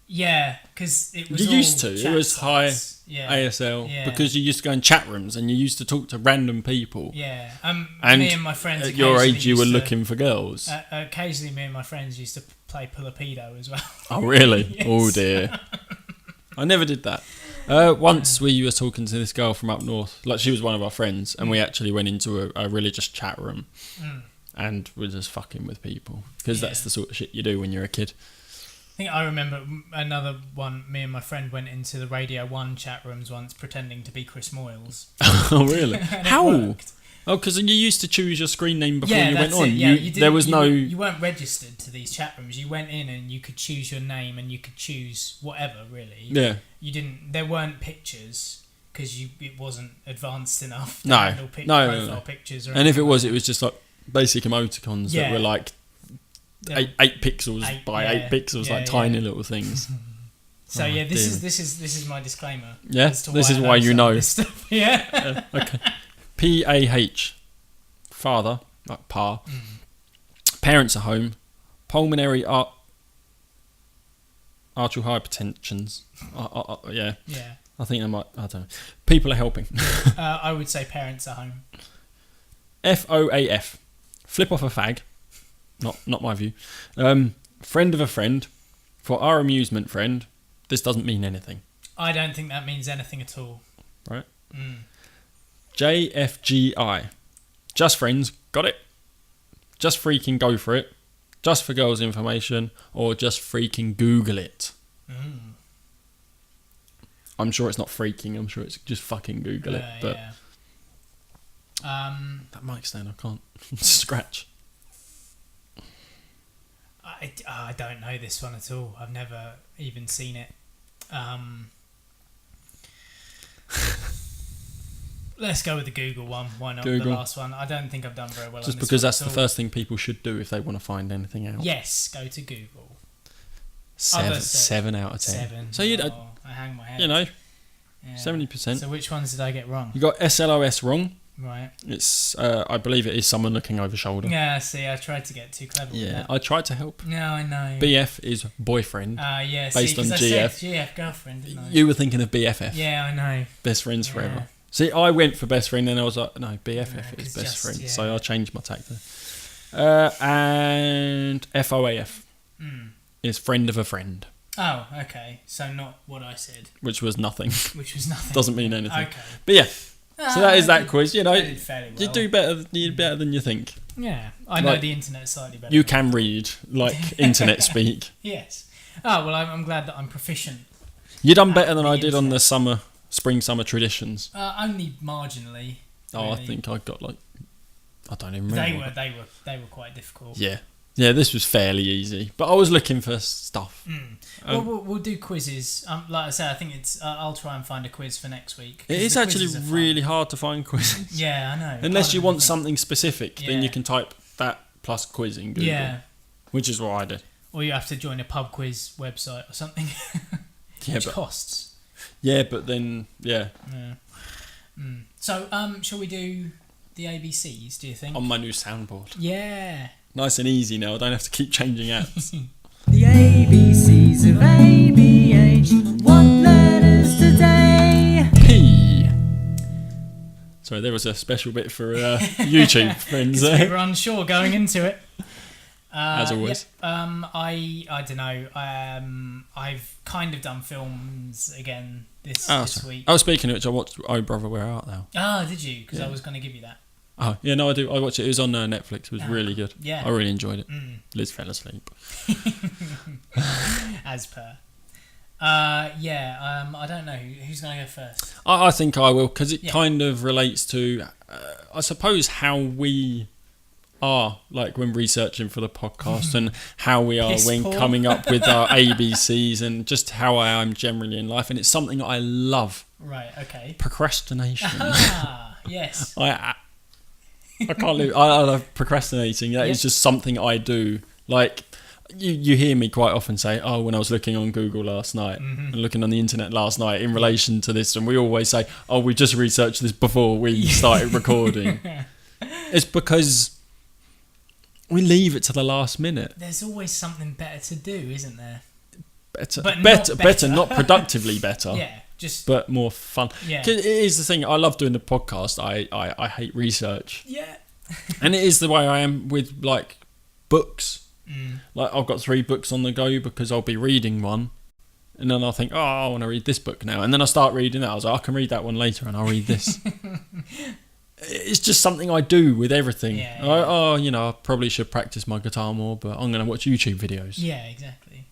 Yeah, because it was. You all used to. chat It was sites. ASL Yeah. because you used to go in chat rooms and you used to talk to random people. Yeah. And me and my friends. at your age, you were used to- looking for girls. Occasionally, me and my friends used to play Pullapedo as well. Oh really? Yes. Oh dear. I never did that. Once we were talking to this girl from up north, like she was one of our friends, and we actually went into a religious chat room and we're just fucking with people because that's the sort of shit you do when you're a kid. I think I remember another one. Me and my friend went into the Radio 1 chat rooms once pretending to be Chris Moyles. Oh, really? How? Worked. Oh, because you used to choose your screen name before you went that's on. it. Yeah, you there was you weren't registered to these chat rooms. You went in and you could choose your name and you could choose whatever, really. Yeah. You didn't. There weren't pictures because it wasn't advanced enough to No. handle profile pictures. Or and if it was, like it was just like basic emoticons that were like 8 pixels by 8 pixels, like tiny little things. So this is my disclaimer. Yeah, this is why you know. Stuff. Yeah. Okay. PAH, father, like pa. Parents at home, pulmonary arterial hypertensions. Yeah. I think they might. I don't know. People are helping. I would say parents at home. FOAF, flip off a fag. Not my view. Friend of a friend, for our amusement friend. This doesn't mean anything. I don't think that means anything at all. Right. JFGI, just friends. Got it. Just freaking go for it. Just for girls' information, or just freaking Google it. I'm sure it's not freaking. I'm sure it's just fucking Google it. But that mic stand, I can't scratch. I don't know this one at all. I've never even seen it. Let's go with the Google one. Why not Google. The last one? I don't think I've done very well Just on this because one that's the first thing people should do if they want to find anything out. Yes, go to Google. 7 out of 10. 7. So you I hang my head. 70%. So which ones did I get wrong? You got SLOS wrong. Right. It's I believe it is someone looking over shoulder. Yeah, see, I tried to get too clever with that. I tried to help. No, I know. BF is boyfriend. Yeah, based on I GF. said GF, girlfriend, didn't I? You were thinking of BFF. Yeah, I know. Best friends forever. See, I went for best friend and I was like, no, BFF is best friend. Yeah. So I changed my tactic. And FOAF is friend of a friend. Oh, okay. So not what I said. Which was nothing. Doesn't mean anything. Okay. But yeah. So that is that quiz. You know, I did fairly well. you do better. You're better than you think. Yeah, I know the internet slightly better. You can read like internet speak. Yes. Oh well, I'm glad that I'm proficient. You done better than I did on the spring summer traditions. Only marginally. Oh, really. I think I got like I don't even remember. They were quite difficult. Yeah. Yeah, this was fairly easy, but I was looking for stuff. We'll do quizzes. Like I said, I think it's. I'll try and find a quiz for next week. It is actually really hard to find quizzes. Yeah, I know. Unless you want something specific, then you can type that plus quiz in Google. Yeah. Which is what I did. Or you have to join a pub quiz website or something. Which costs. Yeah, but then So, shall we do the ABCs? Do you think? On my new soundboard. Yeah. Nice and easy now. I don't have to keep changing apps. The ABCs of ABH. What letters today? P. Sorry, there was a special bit for YouTube friends We there. were unsure going into it. As always. Yeah, I don't know. I've kind of done films again this week. Oh, speaking of which, I watched Oh Brother, Where Art Thou? Ah, did you? Because I was going to give you that. Oh, yeah, no, I do. I watched it. It was on Netflix. It was really good. Yeah. I really enjoyed it. Liz fell asleep. As per. I don't know. Who's going to go first? I think I will, because it kind of relates to, I suppose, how we are, like, when researching for the podcast and how we are when coming up with our ABCs and just how I am generally in life. And it's something I love. Right, okay. Procrastination. Ah, yes. I can't live. I love procrastinating. That is just something I do. Like, you hear me quite often say, oh, when I was looking on Google last night and looking on the internet last night in relation to this, and we always say, oh, we just researched this before we started recording. It's because we leave it to the last minute. There's always something better to do, isn't there? Better, not productively better. Yeah. But more fun. Yeah. 'Cause it is the thing. I love doing the podcast. I hate research. Yeah. And it is the way I am with like books. Like I've got 3 books on the go because I'll be reading one, And then I'll think, oh, I want to read this book now. And then I start reading that. I was like, I can read that one later and I'll read this. It's just something I do with everything. Yeah. I probably should practice my guitar more, but I'm going to watch YouTube videos. Yeah, exactly.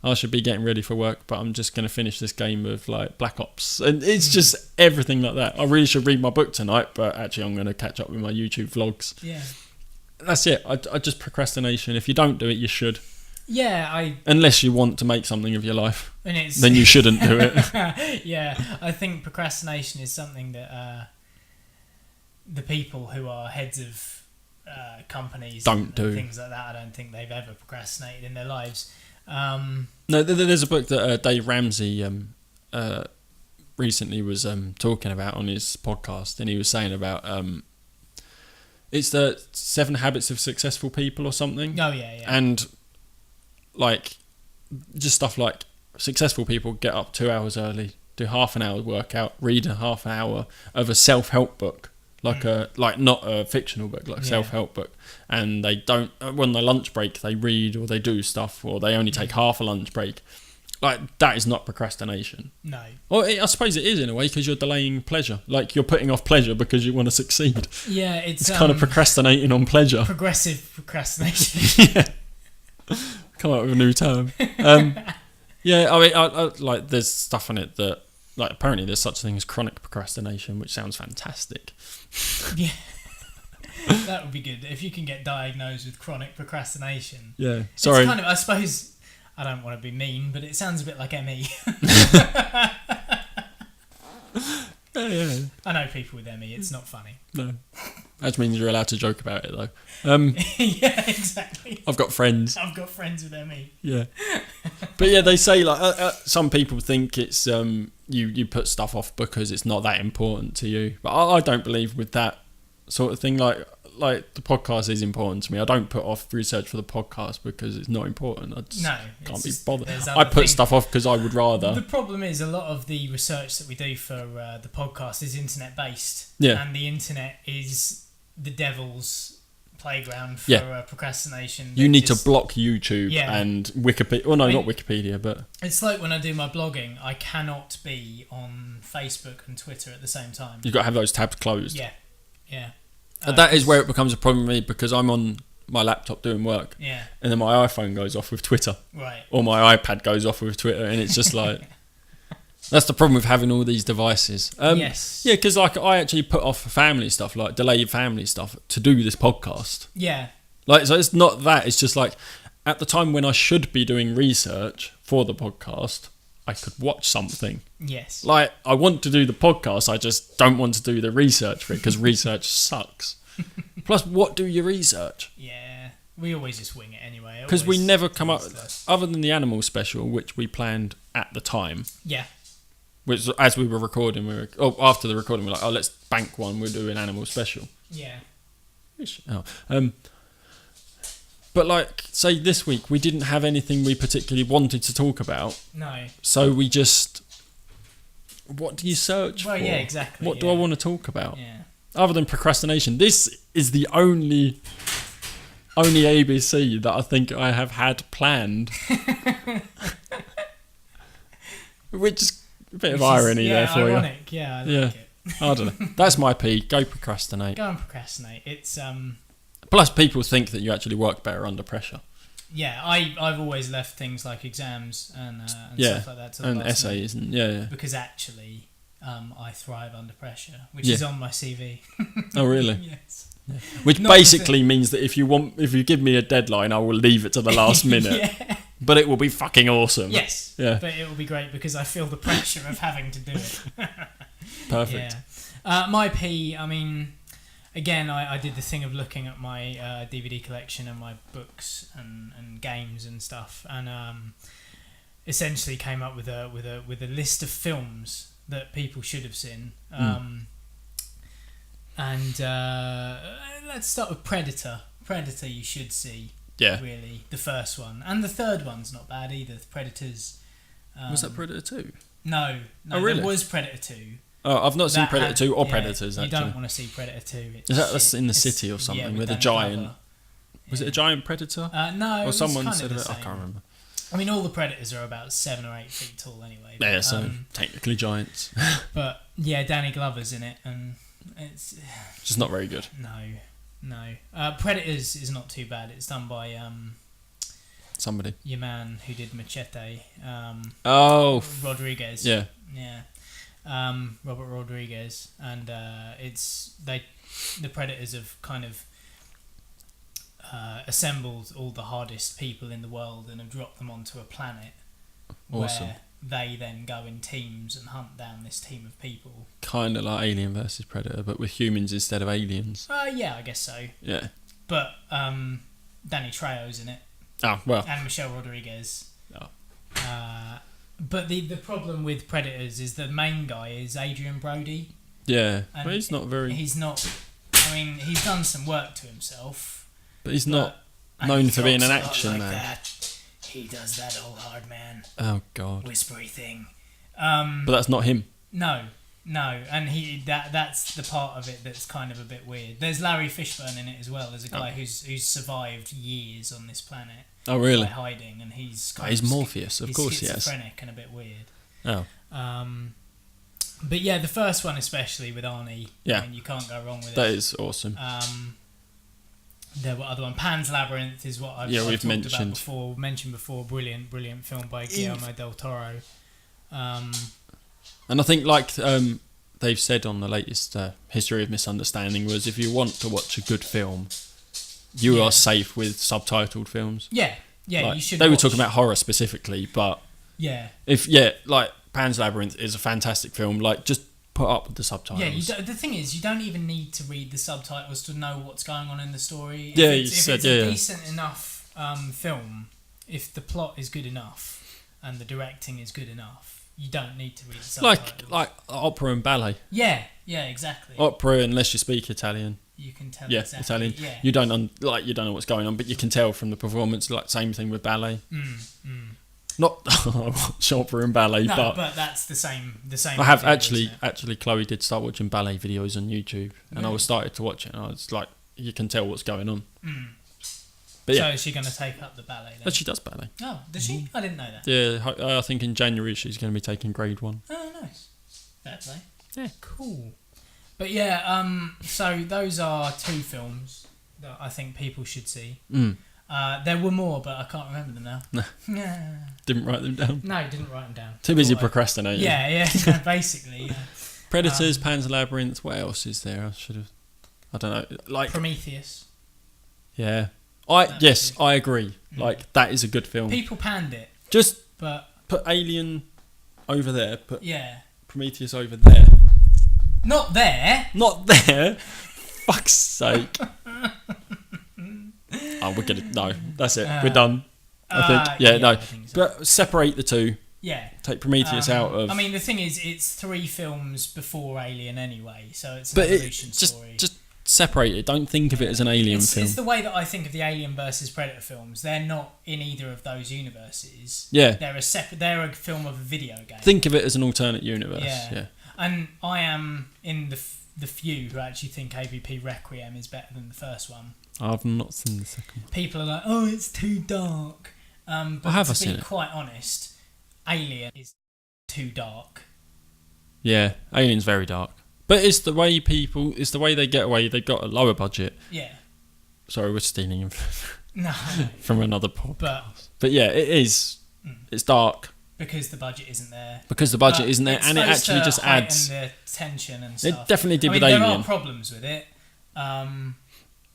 I should be getting ready for work, but I'm just going to finish this game of like Black Ops. And it's just everything like that. I really should read my book tonight, but actually I'm going to catch up with my YouTube vlogs. Yeah. That's it. I just procrastination. If you don't do it, you should. Yeah, Unless you want to make something of your life, and it's then you shouldn't do it. Yeah, I think procrastination is something that the people who are heads of companies don't do things like that. I don't think they've ever procrastinated in their lives. No, there's a book that Dave Ramsey recently was talking about on his podcast, and he was saying about it's the 7 Habits of Successful People or something. Oh yeah. And like just stuff like successful people get up 2 hours early, do half an hour workout, read a half an hour of a self-help book, like not a fictional book, like a self-help book, and they don't when their lunch break they read or they do stuff, or they only take half a lunch break. Like that is not procrastination. No. Well, I suppose it is in a way, because you're delaying pleasure. Like you're putting off pleasure because you want to succeed. Yeah, it's kind of procrastinating on pleasure. Progressive procrastination. Yeah. Come up with a new term. Yeah, I mean, I like there's stuff in it that, like, apparently there's such a thing as chronic procrastination, which sounds fantastic. Yeah. That would be good if you can get diagnosed with chronic procrastination. Yeah. Sorry. It's kind of, I suppose, I don't want to be mean, but it sounds a bit like ME. Yeah. I know people with ME. It's not funny. No. That means you're allowed to joke about it, though. Yeah, exactly. I've got friends. I've got friends with ME. Yeah. But yeah, they say like some people think it's you put stuff off because it's not that important to you. But I don't believe with that sort of thing. Like the podcast is important to me. I don't put off research for the podcast because it's not important. I just can't be bothered. I put stuff off because I would rather. The problem is a lot of the research that we do for the podcast is internet based. Yeah. And the internet is the devil's playground for procrastination. You need to block YouTube Yeah. and Wikipedia. Well, no, not Wikipedia, but it's like when I do my blogging, I cannot be on Facebook and Twitter at the same time. you've got to have those tabs closed. Yeah. Yeah. And that is where it becomes a problem for me, because I'm on my laptop doing work, Yeah. and then my iPhone goes off with Twitter, Right. or my iPad goes off with Twitter, and it's just like that's the problem with having all these devices. Yes. Yeah, because like I actually put off family stuff, like delayed family stuff, to do this podcast. Yeah. Like, so it's not that. It's just like at the time when I should be doing research for the podcast, I could watch something. Yes. Like, I want to do the podcast, I just don't want to do the research for it, because research sucks. Plus, what do you research? Yeah. We always just wing it anyway. Because we Always never come up, stuff. other than the animal special, which we planned at the time, Yeah. which as we were recording, after the recording, we're like, oh, let's bank one, we'll do an animal special. Yeah. But like, say this week, we didn't have anything we particularly wanted to talk about. No. So we just, what do you search for? Well, yeah, exactly. What do I want to talk about? Yeah. Other than procrastination. This is the only ABC that I think I have had planned. Which is a bit of irony there for ironic. you. Yeah, I like it. I don't know. That's my P. Go procrastinate. Go and procrastinate. It's Plus, people think that you actually work better under pressure. yeah. I've always left things like exams and stuff like that to the and last minute, essays and yeah. because actually I thrive under pressure, which Yeah. is on my CV. Oh really? Yes. Which Not basically means that if you give me a deadline, I will leave it to the last minute. Yeah. But it will be fucking awesome. Yes. Yeah. But it will be great because I feel the pressure of having to do it. Perfect. Yeah. My P, I mean, again, I did the thing of looking at my DVD collection and my books and games and stuff, and essentially came up with a list of films that people should have seen. And let's start with Predator. Predator, you should see. Yeah. Really, the first one, and the third one's not bad either. Predators. Was that Predator 2? No. Oh, really? There was Predator 2. Oh, I've not seen That Predator 2 or yeah, Predators, you actually. don't want to see Predator 2. Is that that's in the city or something, with a Danny giant... Glover. Was it a giant predator? No, Or it was someone kind said of it. the I can't same. remember. I mean, all the predators are about 7 or 8 feet tall anyway. But, Yeah, so technically giants. But yeah, Danny Glover's in it, and it's Just not very good. No. Predators is not too bad. It's done by Somebody. your man who did Machete. Rodriguez. Yeah. Yeah. Robert Rodriguez, and the Predators have kind of assembled all the hardest people in the world and have dropped them onto a planet Awesome. where they then go in teams and hunt down this team of people. Kind of like Alien versus Predator, but with humans instead of aliens. Yeah, I guess so. Yeah. But Danny Trejo's in it, Oh, well. and Michelle Rodriguez. Oh. But the problem with Predators is the main guy is Adrian Brody. Yeah. And But he's not very... He's not... I mean, he's done some work to himself. But he's not and known he for being an talks a lot action like man. that. He does that old hard man Oh, God. whispery thing. But that's not him. No, and that's the part of it that's kind of a bit weird. There's Larry Fishburne in it as well. There's a guy who's survived years on this planet. Oh, really? By hiding, and he's He's Morpheus, of course he has. schizophrenic and a bit weird. Oh. But yeah, the first one especially with Arnie. Yeah. I mean, you can't go wrong with That it. is awesome. There were other one. Pan's Labyrinth is what I've we've talked mentioned. about before. Mentioned before. Brilliant film by Guillermo del Toro. And I think, like they've said on the latest History of Misunderstanding, was if you want to watch a good film, you are safe with subtitled films. Yeah, Like, you should. They were watch- talking about horror specifically, but Yeah, like Pan's Labyrinth is a fantastic film. Like, just put up with the subtitles. yeah. The thing is, you don't even need to read the subtitles to know what's going on in the story. Yeah, if you it's, said, if it's yeah, a yeah. decent enough film, if the plot is good enough and the directing is good enough, you don't need to read the subtitles. like opera and ballet. Yeah, exactly. Opera, unless you speak Italian. You can tell. Yeah, exactly. Italian. Yeah. You don't you don't know what's going on, but you can tell from the performance. Like, same thing with ballet. Not opera and ballet, No, but that's the same. I have idea, isn't it? actually. Chloe did start watching ballet videos on YouTube, and I was started to watch it, and I was like, you can tell what's going on. But yeah, So is she going to take up the ballet then? but she does ballet. Oh, does she? I didn't know that. Yeah, I think in January she's going to be taking grade 1. Oh, nice. Fair play. Yeah. Cool. But yeah, so those are 2 films that I think people should see. There were more, but I can't remember them now. No. Didn't write them down. No, didn't write them down. Too busy Thought I- procrastinating. Yeah, basically. Yeah. Predators, Pan's Labyrinth. What else is there? I should have. I don't know. Like, Prometheus. yeah. That's I agree. Like, that is a good film. People panned it, Just but put Alien over there. Put yeah. Prometheus over there. Not there. Not there. Fuck's sake. We're gonna no. That's it. We're done. I think. Yeah. No. I think so. But separate the two. Yeah. Take Prometheus out of. I mean, the thing is, it's 3 films before Alien anyway, so it's an but evolution story. just separate it. Don't think of it as an Alien film. It's the way that I think of the Alien versus Predator films. They're not in either of those universes. Yeah. They're a separate. They're a film of a video game. Think of it as an alternate universe. Yeah. And I am in the few who actually think AVP Requiem is better than the first one. I've not seen the second one. People are like, oh, it's too dark. But have I to seen be it? quite honest, Alien is too dark. Yeah, Alien's very dark. But it's the way they get away. They've got a lower budget. Yeah. Sorry, we're stealing him No. from another podcast. But But yeah, it is. It's dark because the budget isn't there. because the budget But isn't there, it's and it supposed actually to just heighten adds. the tension and It stuff. definitely did I with mean, there Alien. are problems with it.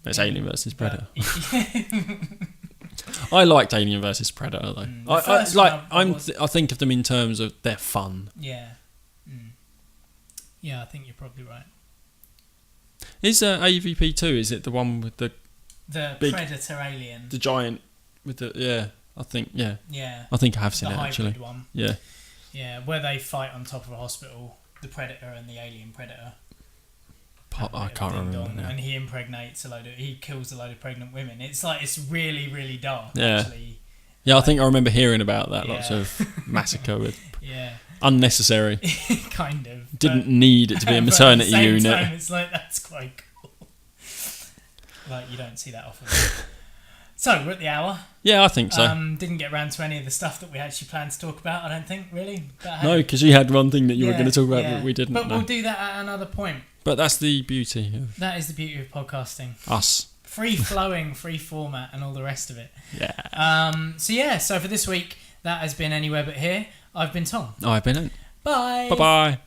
It's Alien versus Predator. But- I liked Alien versus Predator though. The first one I think of them in terms of they're fun. yeah. Yeah, I think you're probably right. Is AVP 2? Is it the one with the big- Predator Alien. the giant with the I think Yeah. I think I have seen The it hybrid actually. one. Yeah. Yeah, where they fight on top of a hospital, the Predator and the Alien Predator. I can't remember now. And he he kills a load of pregnant women. It's really, really dark. Yeah. Actually. Yeah, I think I remember hearing about that. Lots Yeah. of massacre with Yeah. unnecessary. Kind of. Didn't need it to be a but maternity at the same unit. Time, it's like that's quite cool. Like you don't see that often. So, we're at the hour. Yeah, I think so. Didn't get around to any of the stuff that we actually planned to talk about, I don't think, really. But, No, because you had one thing that you were going to talk about that we didn't. But we'll do that at another point. But that's the beauty of That is the beauty of podcasting. us. Free flowing, free format, and all the rest of it. Yeah. So for this week, that has been Anywhere But Here. I've been Tom. I've been in. Bye. Bye-bye.